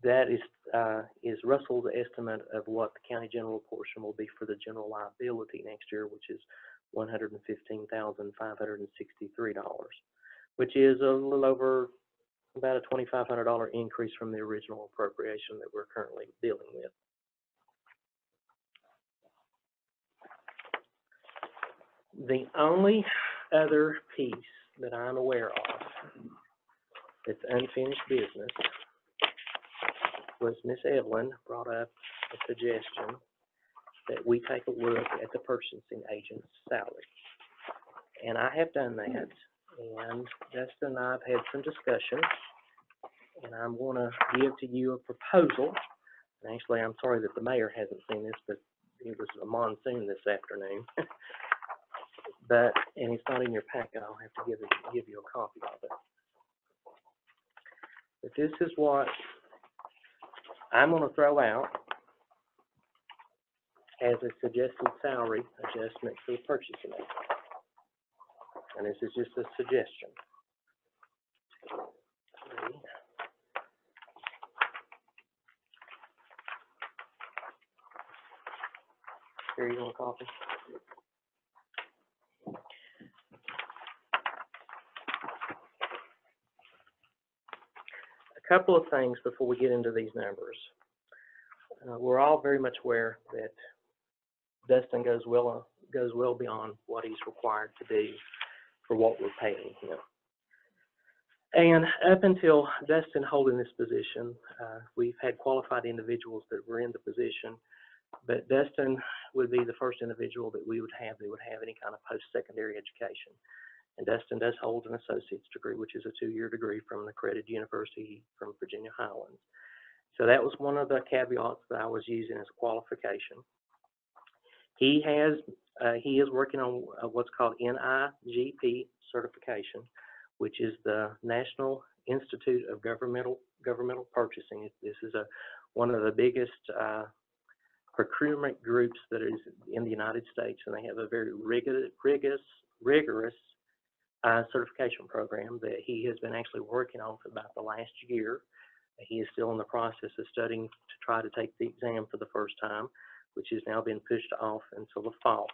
B: that is Russell's estimate of what the County General portion will be for the general liability next year, which is $115,563, which is a little over about a $2,500 increase from the original appropriation that we're currently dealing with. The only other piece that I'm aware of that's unfinished business was Miss Evelyn brought up a suggestion that we take a look at the purchasing agent's salary. And I have done that, and Justin and I have had some discussion, and I'm going to give to you a proposal. And actually, I'm sorry that the mayor hasn't seen this, but it was a monsoon this afternoon. And it's not in your packet. I'll have to give you a copy of it. But this is what I'm going to throw out as a suggested salary adjustment for the purchasing agent. And this is just a suggestion. Here, you want a copy? A couple of things before we get into these numbers. We're all very much aware that Dustin goes well beyond what he's required to do for what we're paying him. And up until Dustin holding this position, we've had qualified individuals that were in the position, but Dustin would be the first individual that we would have that would have any kind of post-secondary education. And Dustin does hold an associate's degree, which is a 2-year degree from an accredited university from Virginia Highlands. So that was one of the caveats that I was using as a qualification. He is working on what's called NIGP certification, which is the National Institute of Governmental Purchasing. This is one of the biggest procurement groups that is in the United States, and they have a very rigorous certification program that he has been actually working on for about the last year. He is still in the process of studying to try to take the exam for the first time, which has now been pushed off until the fall.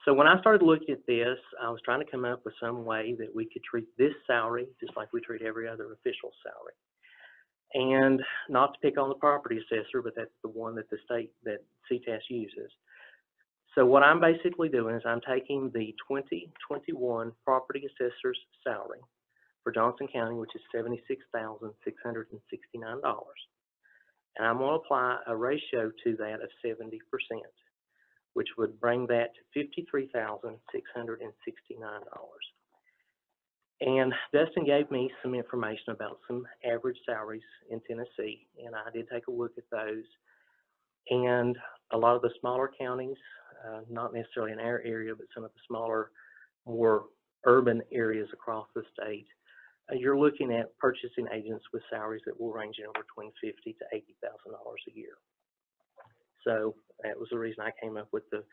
B: So when I started looking at this, I was trying to come up with some way that we could treat this salary just like we treat every other official salary. And not to pick on the property assessor, but that's the one that the state, that CTAS uses. So what I'm basically doing is I'm taking the 2021 property assessor's salary for Johnson County, which is $76,669. And I'm going to apply a ratio to that of 70%, which would bring that to $53,669. And Dustin gave me some information about some average salaries in Tennessee, and I did take a look at those. And a lot of the smaller counties, not necessarily in our area, but some of the smaller, more urban areas across the state, you're looking at purchasing agents with salaries that will range anywhere between $50,000 to $80,000 a year. So that was the reason I came up with the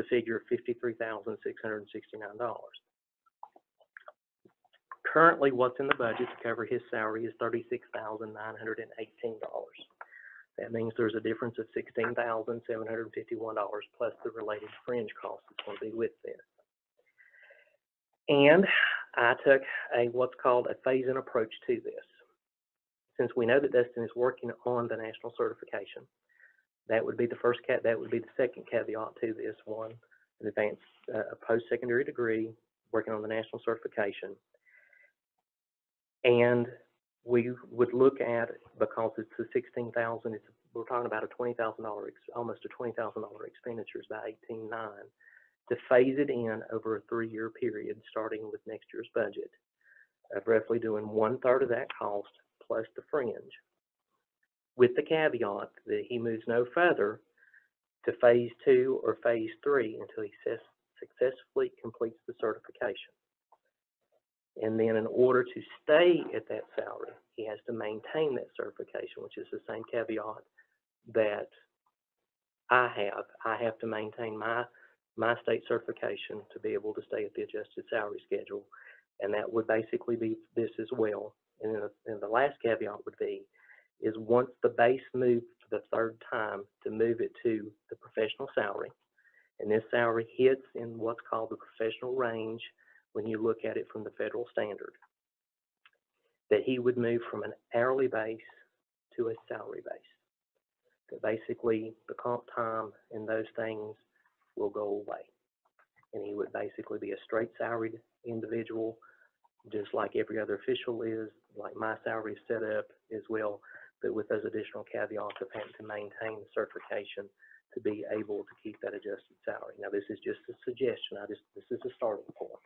B: figure of $53,669. Currently, what's in the budget to cover his salary is $36,918. That means there's a difference of $16,751 plus the related fringe costs that's going to be with this. And I took what's called a phase-in approach to this. Since we know that Dustin is working on the national certification, that would be the first that would be the second caveat to this one, an advanced a post-secondary degree, working on the national certification. And we would look at, because it's a $16,000, we're talking about a $20,000, almost a $20,000 expenditures by 18/9, to phase it in over a 3-year period, starting with next year's budget, of roughly doing 1/3 of that cost plus the fringe, with the caveat that he moves no further to phase 2 or phase 3 until he successfully completes the certification. And then in order to stay at that salary, he has to maintain that certification, which is the same caveat that I have. I have to maintain my state certification to be able to stay at the adjusted salary schedule. And that would basically be this as well. And the last caveat would be, is once the base moved for the 3rd time to move it to the professional salary, and this salary hits in what's called the professional range when you look at it from the federal standard, that he would move from an hourly base to a salary base. That basically the comp time and those things will go away. And he would basically be a straight salaried individual, just like every other official is, like my salary is set up as well, but with those additional caveats of having to maintain the certification to be able to keep that adjusted salary. Now, this is just a suggestion. This is a starting point.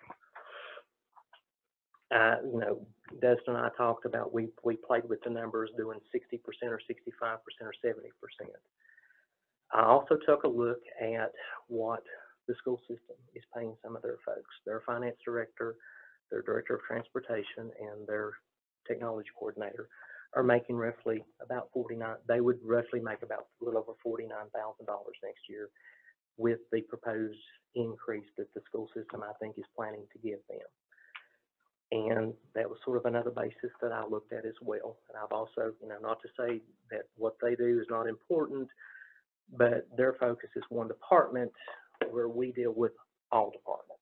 B: Dustin and I talked about, we played with the numbers, doing 60% or 65% or 70%. I also took a look at what the school system is paying some of their folks. Their finance director, their director of transportation, and their technology coordinator are making roughly about they would roughly make about a little over $49,000 next year with the proposed increase that the school system, I think, is planning to give them. And that was sort of another basis that I looked at as well. And I've also, not to say that what they do is not important, but their focus is one department where we deal with all departments.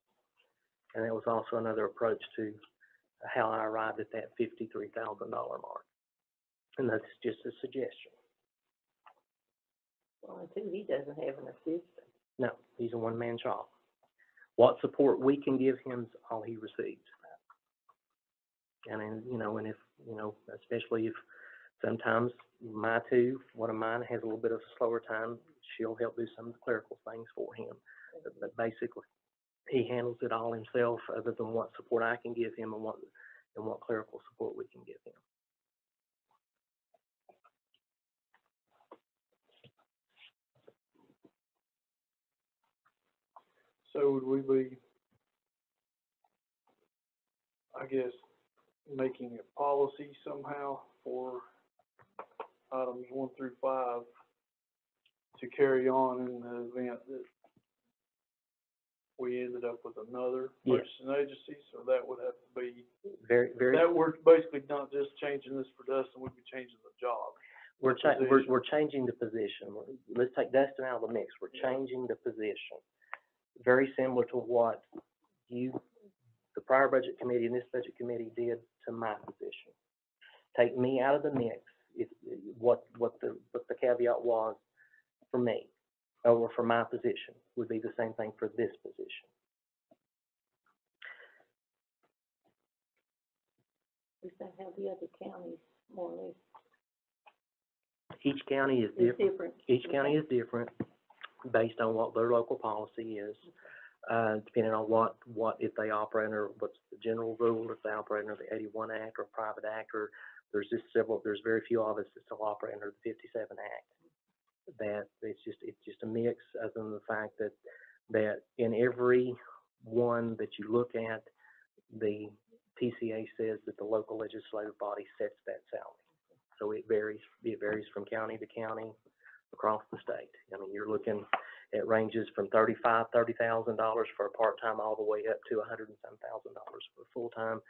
B: And that was also another approach to how I arrived at that $53,000 mark. And that's just a suggestion.
D: Well, too, he doesn't have an assistant.
B: No, he's a one-man shop. What support we can give him is all he receives. And then, and if, especially if sometimes one of mine has a little bit of a slower time, she'll help do some of the clerical things for him. But basically, he handles it all himself, other than what support I can give him and what clerical support we can give him.
G: So would we be, I guess, making a policy somehow for items 1 through 5 to carry on in the event that we ended up with another
B: Yes.
G: purchasing agency? So that would have to be,
B: Very, very.
G: that we're basically not just changing this for Dustin, we'd be changing the job.
B: We're
G: position.
B: changing the position. Let's take Dustin out of the mix. We're changing the position. Very similar to what the prior budget committee and this budget committee did to my position. Take me out of the mix. What the caveat was for me, or for my position, would be the same thing for this position.
D: Is that how the other counties more or less?
B: Each county is
D: It's
B: different.
D: different.
B: Each county is different based on what their local policy is, depending on what if they operate under what's the general rule, if they operate under the 81 Act or private act, or there's very few of us that still operate under the 57 Act. That it's just a mix, other than the fact that in every one that you look at, the TCA says that the local legislative body sets that salary. So it varies from county to county across the state. I mean, you're looking at ranges from $30,000 for a part-time all the way up to $100,000 for full-time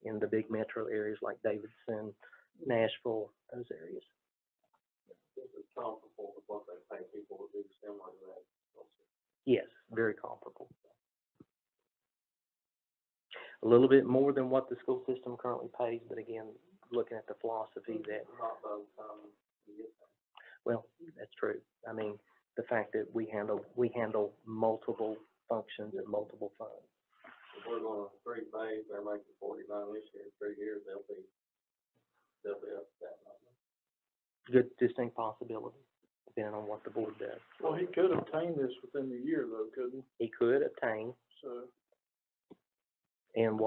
B: in the big metro areas like Davidson, Nashville, those areas.
E: This is comparable with what they pay people to do similar to that.
B: Yes, very comparable. A little bit more than what the school system currently pays, but again, looking at the philosophy that,
E: Not those, you get that.
B: well, that's true. I mean, the fact that we handle multiple functions and multiple funds.
E: If we're going 3 phase, they're making 49 this year, 3 years, they'll be up to that number.
B: Good distinct possibility, depending on what the board does.
G: Well, he could obtain this within the year though, couldn't
B: He could obtain,
G: he? So,
B: and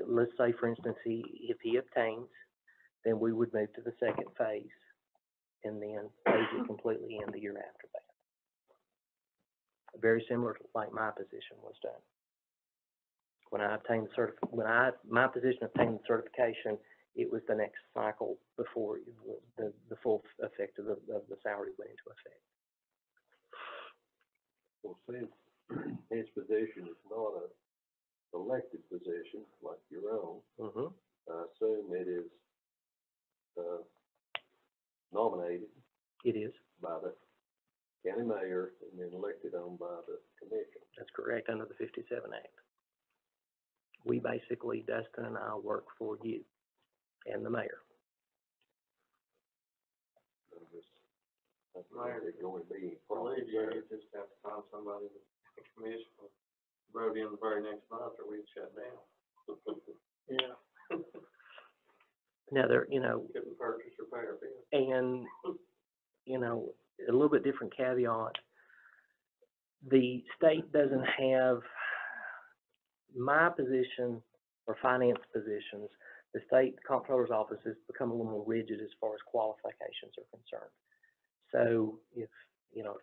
B: let's say for instance, if he obtains, then we would move to the second phase and then phase it completely in the year after that. Very similar to like my position was done. When I obtained my position obtained certification, it was the next cycle before the full effect of the salary went into effect.
C: Well, since his position is not a elected position like your own,
B: Mm-hmm.
C: I assume it is, nominated
B: It is.
C: by the county mayor and then elected on by the commission.
B: That's correct, under the 57 Act. We basically, Dustin and I, work for you and the mayor.
C: I'm just, I don't think there's going to be any problems
E: Believe you,
C: there.
E: you just have to find somebody that's commissioner, wrote in the very next month, or we'd shut down.
G: yeah.
B: Now,
E: Couldn't purchase or pay our bills.
B: and, a little bit different caveat. The state doesn't have my position or finance positions. The state comptroller's office has become a little more rigid as far as qualifications are concerned. So if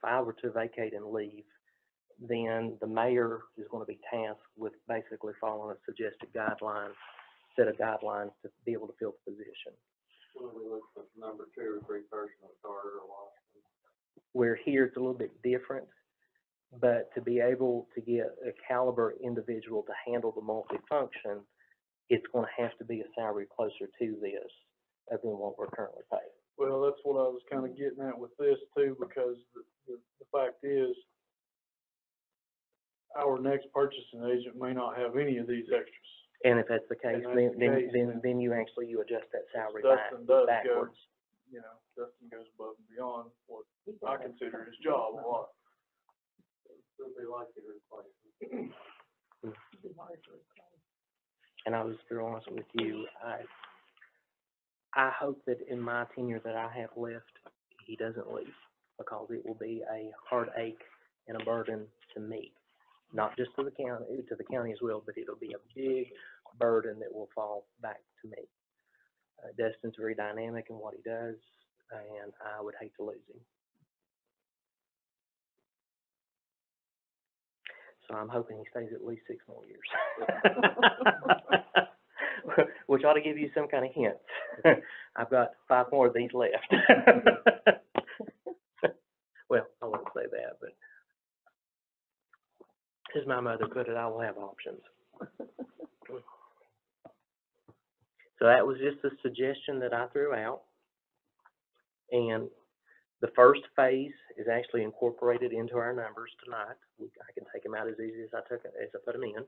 B: I were to vacate and leave, then the mayor is going to be tasked with basically following a suggested set of guidelines to be able to fill the position.
E: When we look at number 2 or 3 person of Carter or Washington.
B: Where here it's a little bit different, but to be able to get a caliber individual to handle the multifunction, it's going to have to be a salary closer to this than what we're currently paying.
G: Well, that's what I was kind of getting at with this too, because the fact is, our next purchasing agent may not have any of these extras.
B: And if that's the case,
G: And that's the case,
B: then you adjust that salary
G: Dustin does go,
B: backwards.
G: Dustin goes above and beyond what I consider his job a lot.
E: It'll be likely to replace them.
D: It'd be hard to replace.
B: and I'll just be honest with you, I hope that in my tenure that I have left, he doesn't leave, because it will be a heartache and a burden to me. Not just to the county as well, but it'll be a big burden that will fall back to me. Dustin's very dynamic in what he does, and I would hate to lose him. So I'm hoping he stays at least 6 more years. Which ought to give you some kind of hint. I've got 5 more of these left. Well, I won't say that, but as my mother put it, I will have options. So that was just a suggestion that I threw out. And the first phase is actually incorporated into our numbers tonight. I can take them out as easy as I put them in.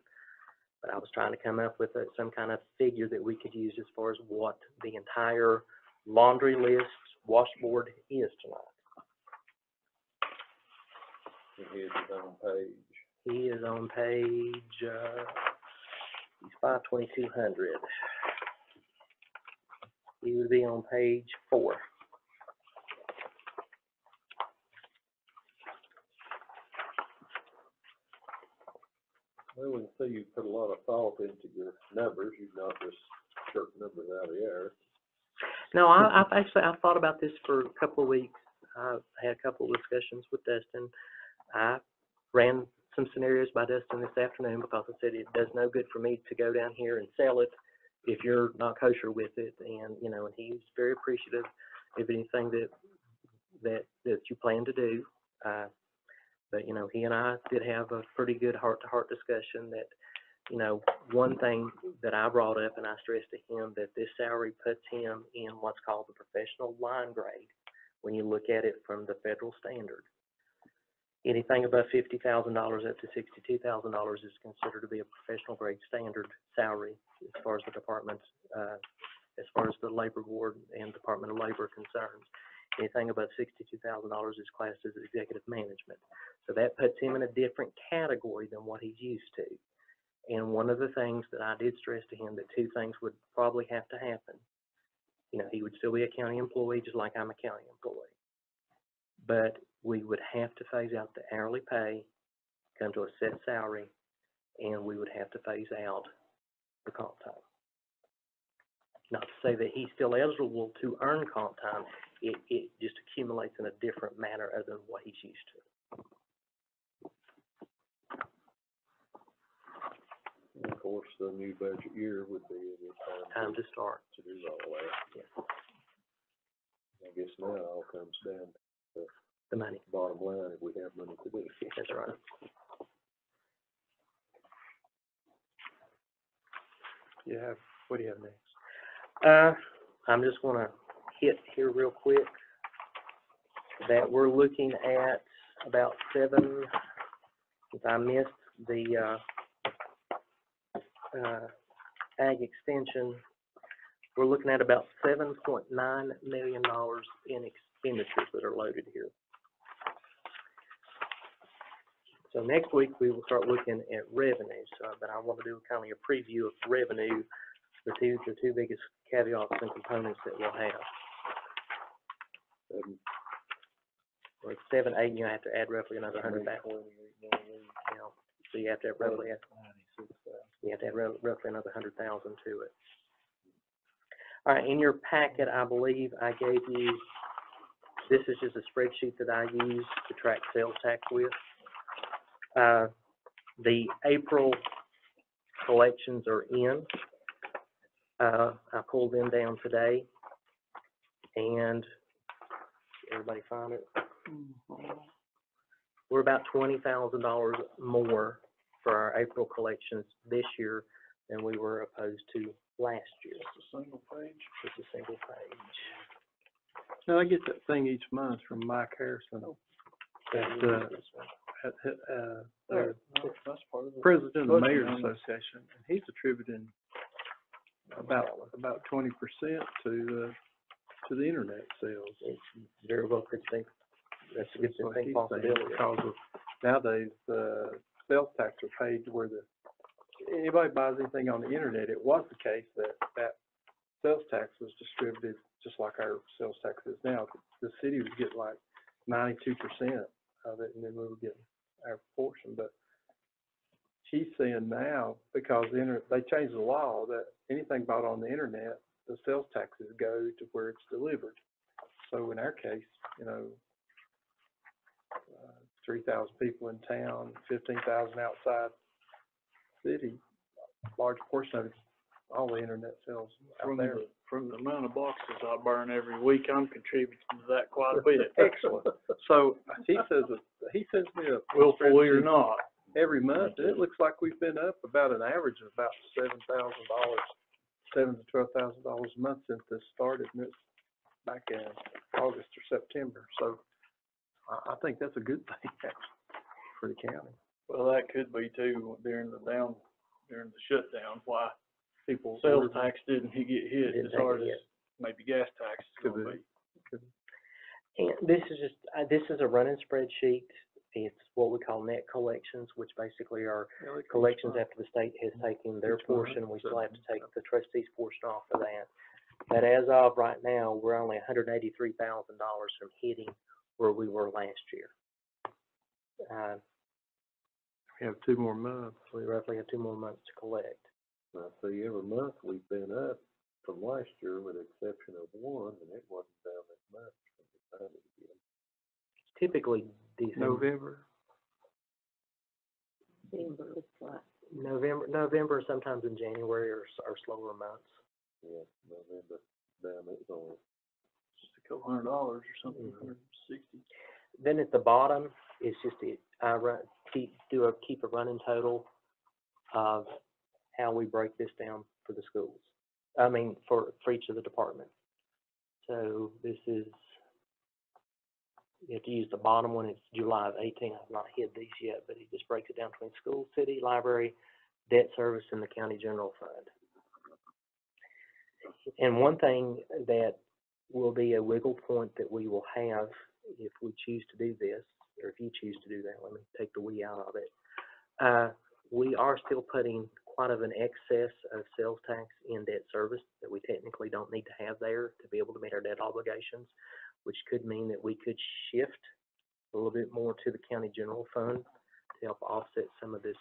B: But I was trying to come up with some kind of figure that we could use as far as what the entire laundry list washboard is tonight.
C: And his is on page.
B: He is on page, he's 52200. He would be on page 4.
C: Well, we can see you put a lot of thought into your numbers, you've not just jerk numbers out of the air.
B: No, I've thought about this for a couple of weeks. I've had a couple of discussions with Dustin. I ran some scenarios by Dustin this afternoon because I said it does no good for me to go down here and sell it if you're not kosher with it. And, you know, and he's very appreciative of anything that you plan to do. But, you know, he and I did have a pretty good heart-to-heart discussion that, you know, one thing that I brought up, and I stressed to him, that this salary puts him in what's called the professional line grade when you look at it from the federal standard. Anything above $50,000 up to $62,000 is considered to be a professional grade standard salary as far as the department's, as far as the labor board and Department of Labor are concerned. Anything above $62,000 is classed as executive management. So that puts him in a different category than what he's used to. And one of the things that I did stress to him, that 2 things would probably have to happen. You know, he would still be a county employee just like I'm a county employee. But we would have to phase out the hourly pay, come to a set salary, and we would have to phase out the comp time. Not to say that he's still eligible to earn comp time, it just accumulates in a different manner other than what he's used to.
C: And of course, the new budget year would be a good
B: Time to start.
C: to do all that.
B: Yeah.
C: I guess now it all comes down to
B: The money.
C: bottom line, if we have money to do.
B: That's right.
A: What do you have next?
B: I'm just gonna hit here real quick that we're looking at about 7, if I missed the, ag extension, we're looking at about $7.9 million in expenditures that are loaded here. So next week we will start looking at revenue. So, but I want to do kind of a preview of revenue, the two biggest caveats and components that we'll have. Well, it's 7, 8, and you have to add roughly another 100,000. You know, so you have to have roughly roughly another 100,000 to it. All right, in your packet, I believe I gave you. This is just a spreadsheet that I use to track sales tax with. The April collections are in. I pulled them down today, and everybody find it? We're about $20,000 more for our April collections this year than we were opposed to last year.
G: Just a single page.
B: Just a single page.
A: Now, I get that thing each month from Mike Harrison, that,
G: That's part of it.
A: president of the
G: Budget
A: Mayor's
G: amendment.
A: Association, and he's attributing about 20% to the internet sales.
B: It's very well could think. That's a good
A: That's what
B: thing
A: he's saying,
B: possibility.
A: because of nowadays, sales tax are paid where the anybody buys anything on the internet, it was the case that sales tax was distributed just like our sales tax is now. The city would get like 92% of it, and then we would get our portion. But she's saying now, because they changed the law, that anything bought on the internet, the sales taxes go to where it's delivered. So in our case, 3,000 people in town, 15,000 outside city, large portion of it's all the internet sales out there.
G: From the amount of boxes I burn every week, I'm contributing to that quite a bit.
A: Excellent. So he sends me a
G: Willfully or
A: spreadsheet
G: not.
A: every month, and it looks like we've been up about an average of about $7,000, $7,000 to $12,000 a month since this started, and it's back in August or September. So I think that's a good thing actually for the county.
G: Well, that could be too, during the shutdown, why
A: People
G: sales tax didn't get hit
B: Didn't
G: as
B: take
G: hard
B: a
G: as
B: hit.
G: maybe gas tax is
A: Could
G: gonna
A: be.
G: be.
B: And this is just, this is a running spreadsheet. It's what we call net collections, which basically are collections after the state has taken their
A: Each month,
B: portion. We
A: so-
B: still have to take the trustees' portion off of that. But as of right now, we're only $183,000 from hitting where we were last year.
A: We have 2 more months.
B: We roughly have 2 more months to collect.
C: I see every month we've been up from last year with the exception of one, and it wasn't down as much from the time it began.
B: Typically December, November, sometimes in January are slower months.
C: Yeah, November, down, it was only,
G: Just a couple $100 or something,
B: Mhm.
G: $160.
B: Then at the bottom is just keep a running total of how we break this down for the schools. I mean, for each of the departments. So this is, you have to use the bottom one, it's July of 18. I've not hid these yet, but it just breaks it down between school, city, library, debt service, and the county general fund. And one thing that will be a wiggle point that we will have if we choose to do this, or if you choose to do that, let me take the we out of it. We are still putting quite of an excess of sales tax in debt service that we technically don't need to have there to be able to meet our debt obligations, which could mean that we could shift a little bit more to the county general fund to help offset some of this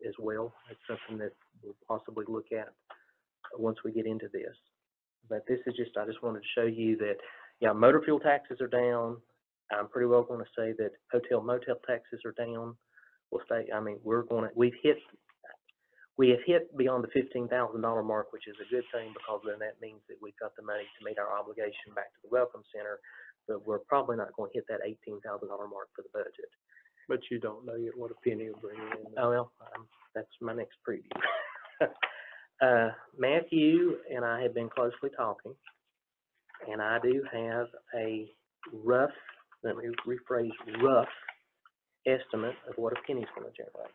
B: as well. It's something that we'll possibly look at once we get into this. But this is just, I just wanted to show you that, yeah, motor fuel taxes are down. I'm pretty well going to say that hotel motel taxes are down. We'll stay, I mean, we have hit beyond the $15,000 mark, which is a good thing, because then that means that we've got the money to meet our obligation back to the Welcome Center, but we're probably not going to hit that $18,000 mark for the budget.
A: But you don't know yet what a penny will bring in.
B: Oh, well, that's my next preview. Matthew and I have been closely talking, and I do have a rough, let me rephrase, rough estimate of what a penny's going to generate.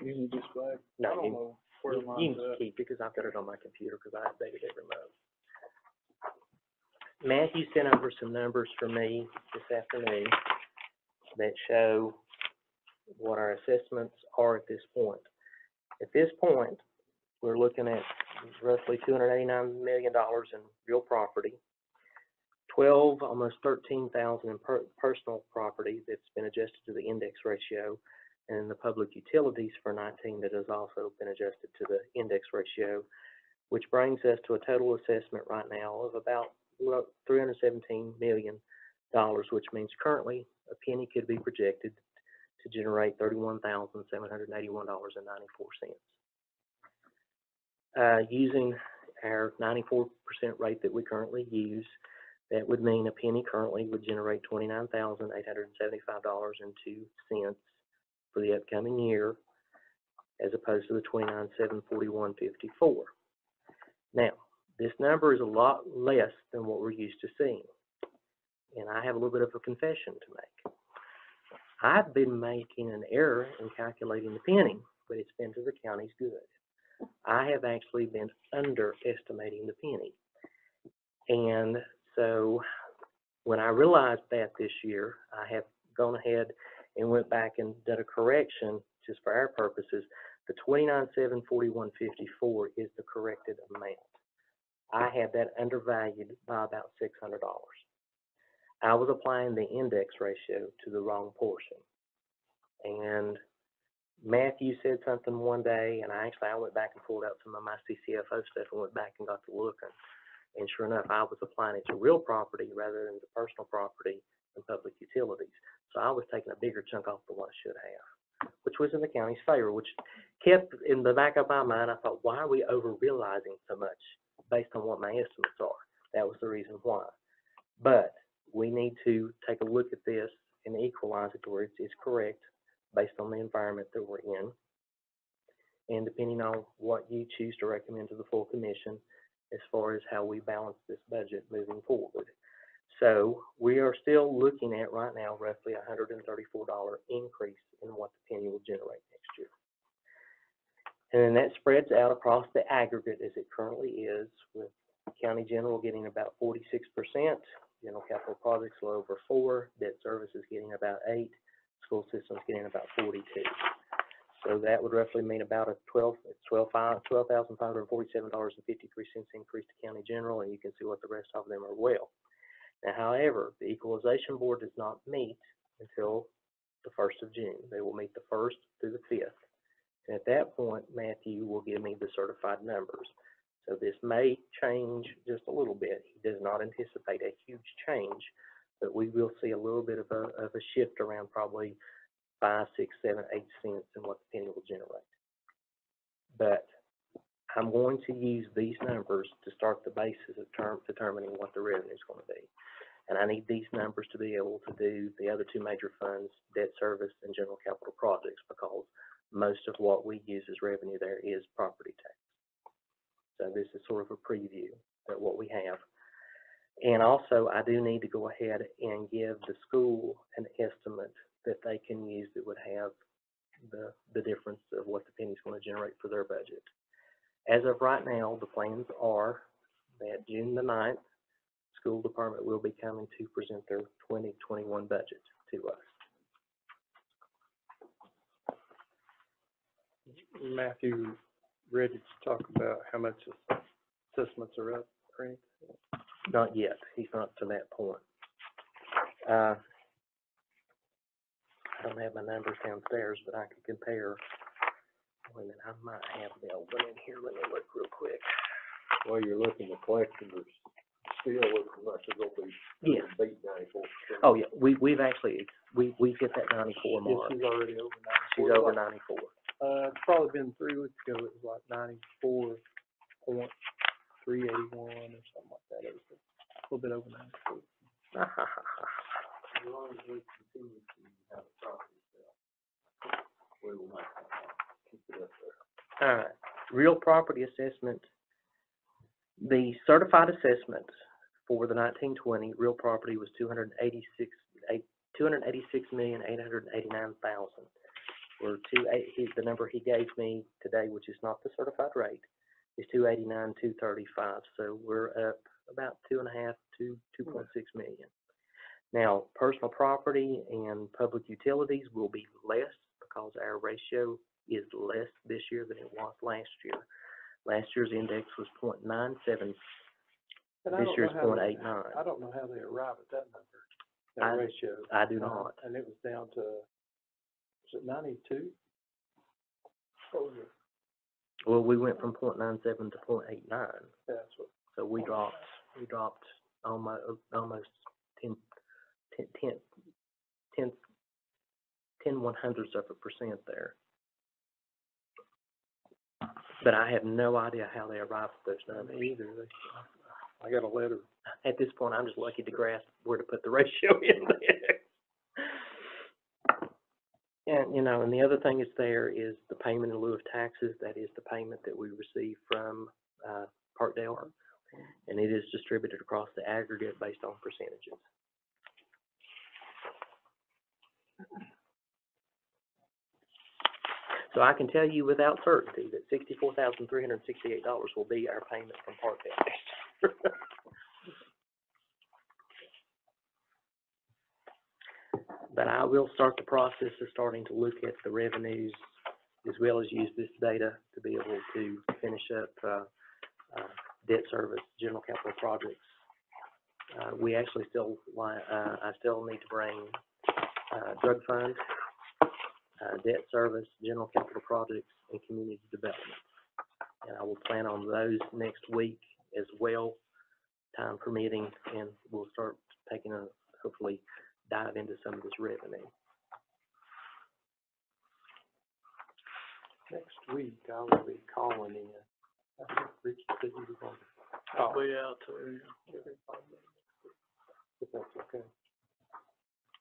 G: You need this back?
B: No,
G: I don't
B: you-
G: know where
B: You
G: mine's
B: can
G: at.
B: keep it because I've got it on my computer because I update it every month. Matthew sent over some numbers for me this afternoon that show what our assessments are at this point. At this point, we're looking at roughly $289 million in real property, 12, almost 13,000 in personal property that's been adjusted to the index ratio, and the public utilities for 19 that has also been adjusted to the index ratio, which brings us to a total assessment right now of about $317 million, which means currently a penny could be projected to generate $31,781.94. Using our 94% rate that we currently use, that would mean a penny currently would generate $29,875.02 for the upcoming year, as opposed to the $29,741.54. Now, this number is a lot less than what we're used to seeing, and I have a little bit of a confession to make. I've been making an error in calculating the penny, but it's been to the county's good. I have actually been underestimating the penny, and so When I realized that this year, I have gone ahead and went back and did a correction, just for our purposes. The 29,741.54 is the corrected amount. I had that undervalued by about $600. I was applying the index ratio to the wrong portion. And Matthew said something one day, and I went back and pulled out some of my CCFO stuff and went back and got to looking. And sure enough, I was applying it to real property rather than to personal property and public utilities. So I was taking a bigger chunk off than what I should have, which was in the county's favor, which kept in the back of my mind. I thought, why are we over-realizing so much based on what my estimates are? That was the reason why. But we need to take a look at this and equalize it to where it's correct based on the environment that we're in. And depending on what you choose to recommend to the full commission as far as how we balance this budget moving forward. So we are still looking at right now roughly a $134 increase in what the penny will generate next year. And then that spreads out across the aggregate as it currently is, with County General getting about 46%, General Capital Projects a little over 4%, Debt Services getting about 8%, School Systems getting about 42%. So that would roughly mean about a $12,547.53 increase to County General, and you can see what the rest of them are well. Now, however, the Equalization Board does not meet until the 1st of June. They will meet the 1st through the 5th. And at that point, Matthew will give me the certified numbers. So this may change just a little bit. He does not anticipate a huge change, but we will see a little bit of a shift around probably 5, 6, 7, 8 cents in what the penny will generate. But I'm going to use these numbers to start the basis of determining what the revenue is going to be. And I need these numbers to be able to do the other two major funds, Debt Service and General Capital Projects, because most of what we use as revenue there is property tax. So this is sort of a preview of what we have. And also, I do need to go ahead and give the school an estimate that they can use that would have the difference of what the penny's going to generate for their budget. As of right now, the plans are that June the 9th, school department will be coming to present their 2021 budget to us.
A: Matthew, ready to talk about how much assessments are up, right?
B: Not yet. He's not to that point. I don't have my numbers downstairs, but I can compare. Wait a minute, I might have the old one in here. Let me look real quick.
C: While you're looking, the collectors still looking like they're gonna be
B: Yeah.
C: beat 94%.
B: Oh yeah, we've actually we hit that 94
A: Yes,
B: mark.
A: she's already over 94.
B: She's over 94.
A: It's probably been 3 weeks ago, it was like 94.381 or something like that. It was a little bit over 94.
E: As long as we continue to have a property sale, we will make that, keep it up there.
B: All right, real property assessment. The certified assessment for the 1920 real property was $286,889,000. The number he gave me today, which is not the certified rate, is $289,235. So we're up about 2.5 to 2.6 million. Now, personal property and public utilities will be less because our ratio is less this year than it was last year. Last year's index was 0.97.
A: And I
B: This
A: don't
B: year's
A: know how they-
B: 0.89.
A: I don't know how they arrive at that number,
B: I-
A: that ratio.
B: I do not.
A: And it was down to, was it 92? What was it?
B: Well, we went from 0.97 to 0.89.
A: That's what,
B: So we dropped almost 10 1/100ths of a percent there. But I have no idea how they arrived at those numbers.
A: me either. I got a letter.
B: At this point, I'm just lucky to grasp where to put the ratio in there. And, and the other thing is there is the payment in lieu of taxes. That is the payment that we receive from Parkdale. And it is distributed across the aggregate based on percentages. So I can tell you without certainty that $64,368 will be our payment from Parkdale. But I will start the process of starting to look at the revenues as well as use this data to be able to finish up, debt service, general capital projects. We actually still, I still need to bring, drug fund, debt service, general capital projects, and community development. And I will plan on those next week as well, time permitting, and we'll start taking a, hopefully dive into some of this revenue.
A: Next week, I will be calling in. I think Ricky said he was going to.
G: I'll be out too.
A: If that's okay.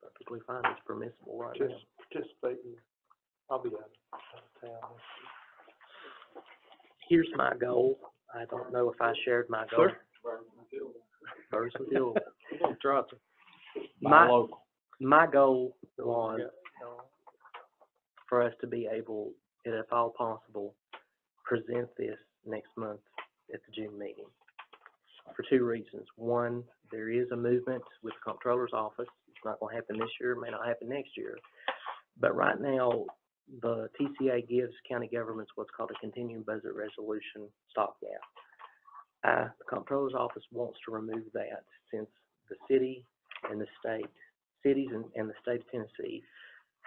B: Perfectly fine, it's permissible right now.
A: Just participating. I'll be out of town next week.
B: Here's my goal. I don't know if I shared my goal. Burnsville.
A: I'm gonna try to.
B: My,
F: local.
B: my goal was
A: Yeah.
B: for us to be able, and if all possible, present this next month at the June meeting. For two reasons. One, there is a movement with the comptroller's office. It's not gonna happen this year, it may not happen next year. But right now, the TCA gives county governments what's called a continuing budget resolution stopgap. The comptroller's office wants to remove that since the city and the state, cities and the state of Tennessee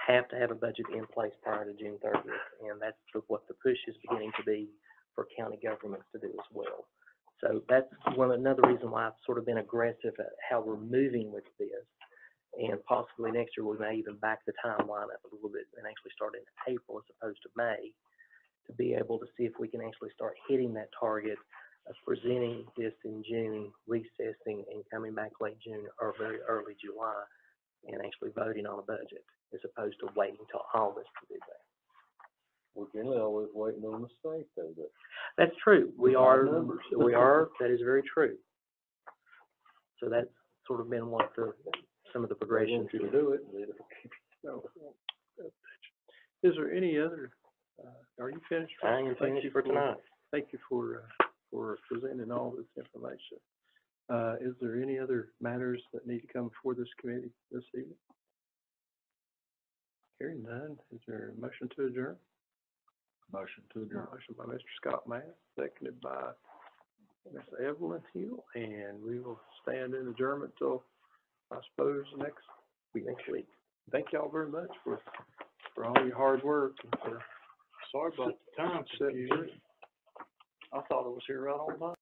B: have to have a budget in place prior to June 30th. And that's what the push is beginning to be for county governments to do as well. So that's another reason why I've sort of been aggressive at how we're moving with this. And possibly next year, we may even back the timeline up a little bit and actually start in April as opposed to May, to be able to see if we can actually start hitting that target of presenting this in June, recessing and coming back late June or very early July and actually voting on a budget as opposed to waiting till August to do that.
C: We're generally always waiting on the state though, but
B: That's true. We
C: By
B: are,
C: numbers.
B: that is very true. So that's sort of been what some of the
C: they
B: progressions.
C: want you to do it, and then
A: No. Is there any other, are you finished?
B: I am
A: Thank
B: finished
A: you
B: for tonight.
A: Thank you for presenting all this information. Is there any other matters that need to come before this committee this evening? Hearing none, is there a motion to adjourn?
F: Motion to adjourn.
A: Motion by Mr. Scott Mass, seconded by Ms. Evelyn Hill, and we will stand in adjournment till, I suppose, next week. Thank y'all very much for all your hard work and for
G: Sorry about the time
A: setting
G: confusion. I thought it was here right on time.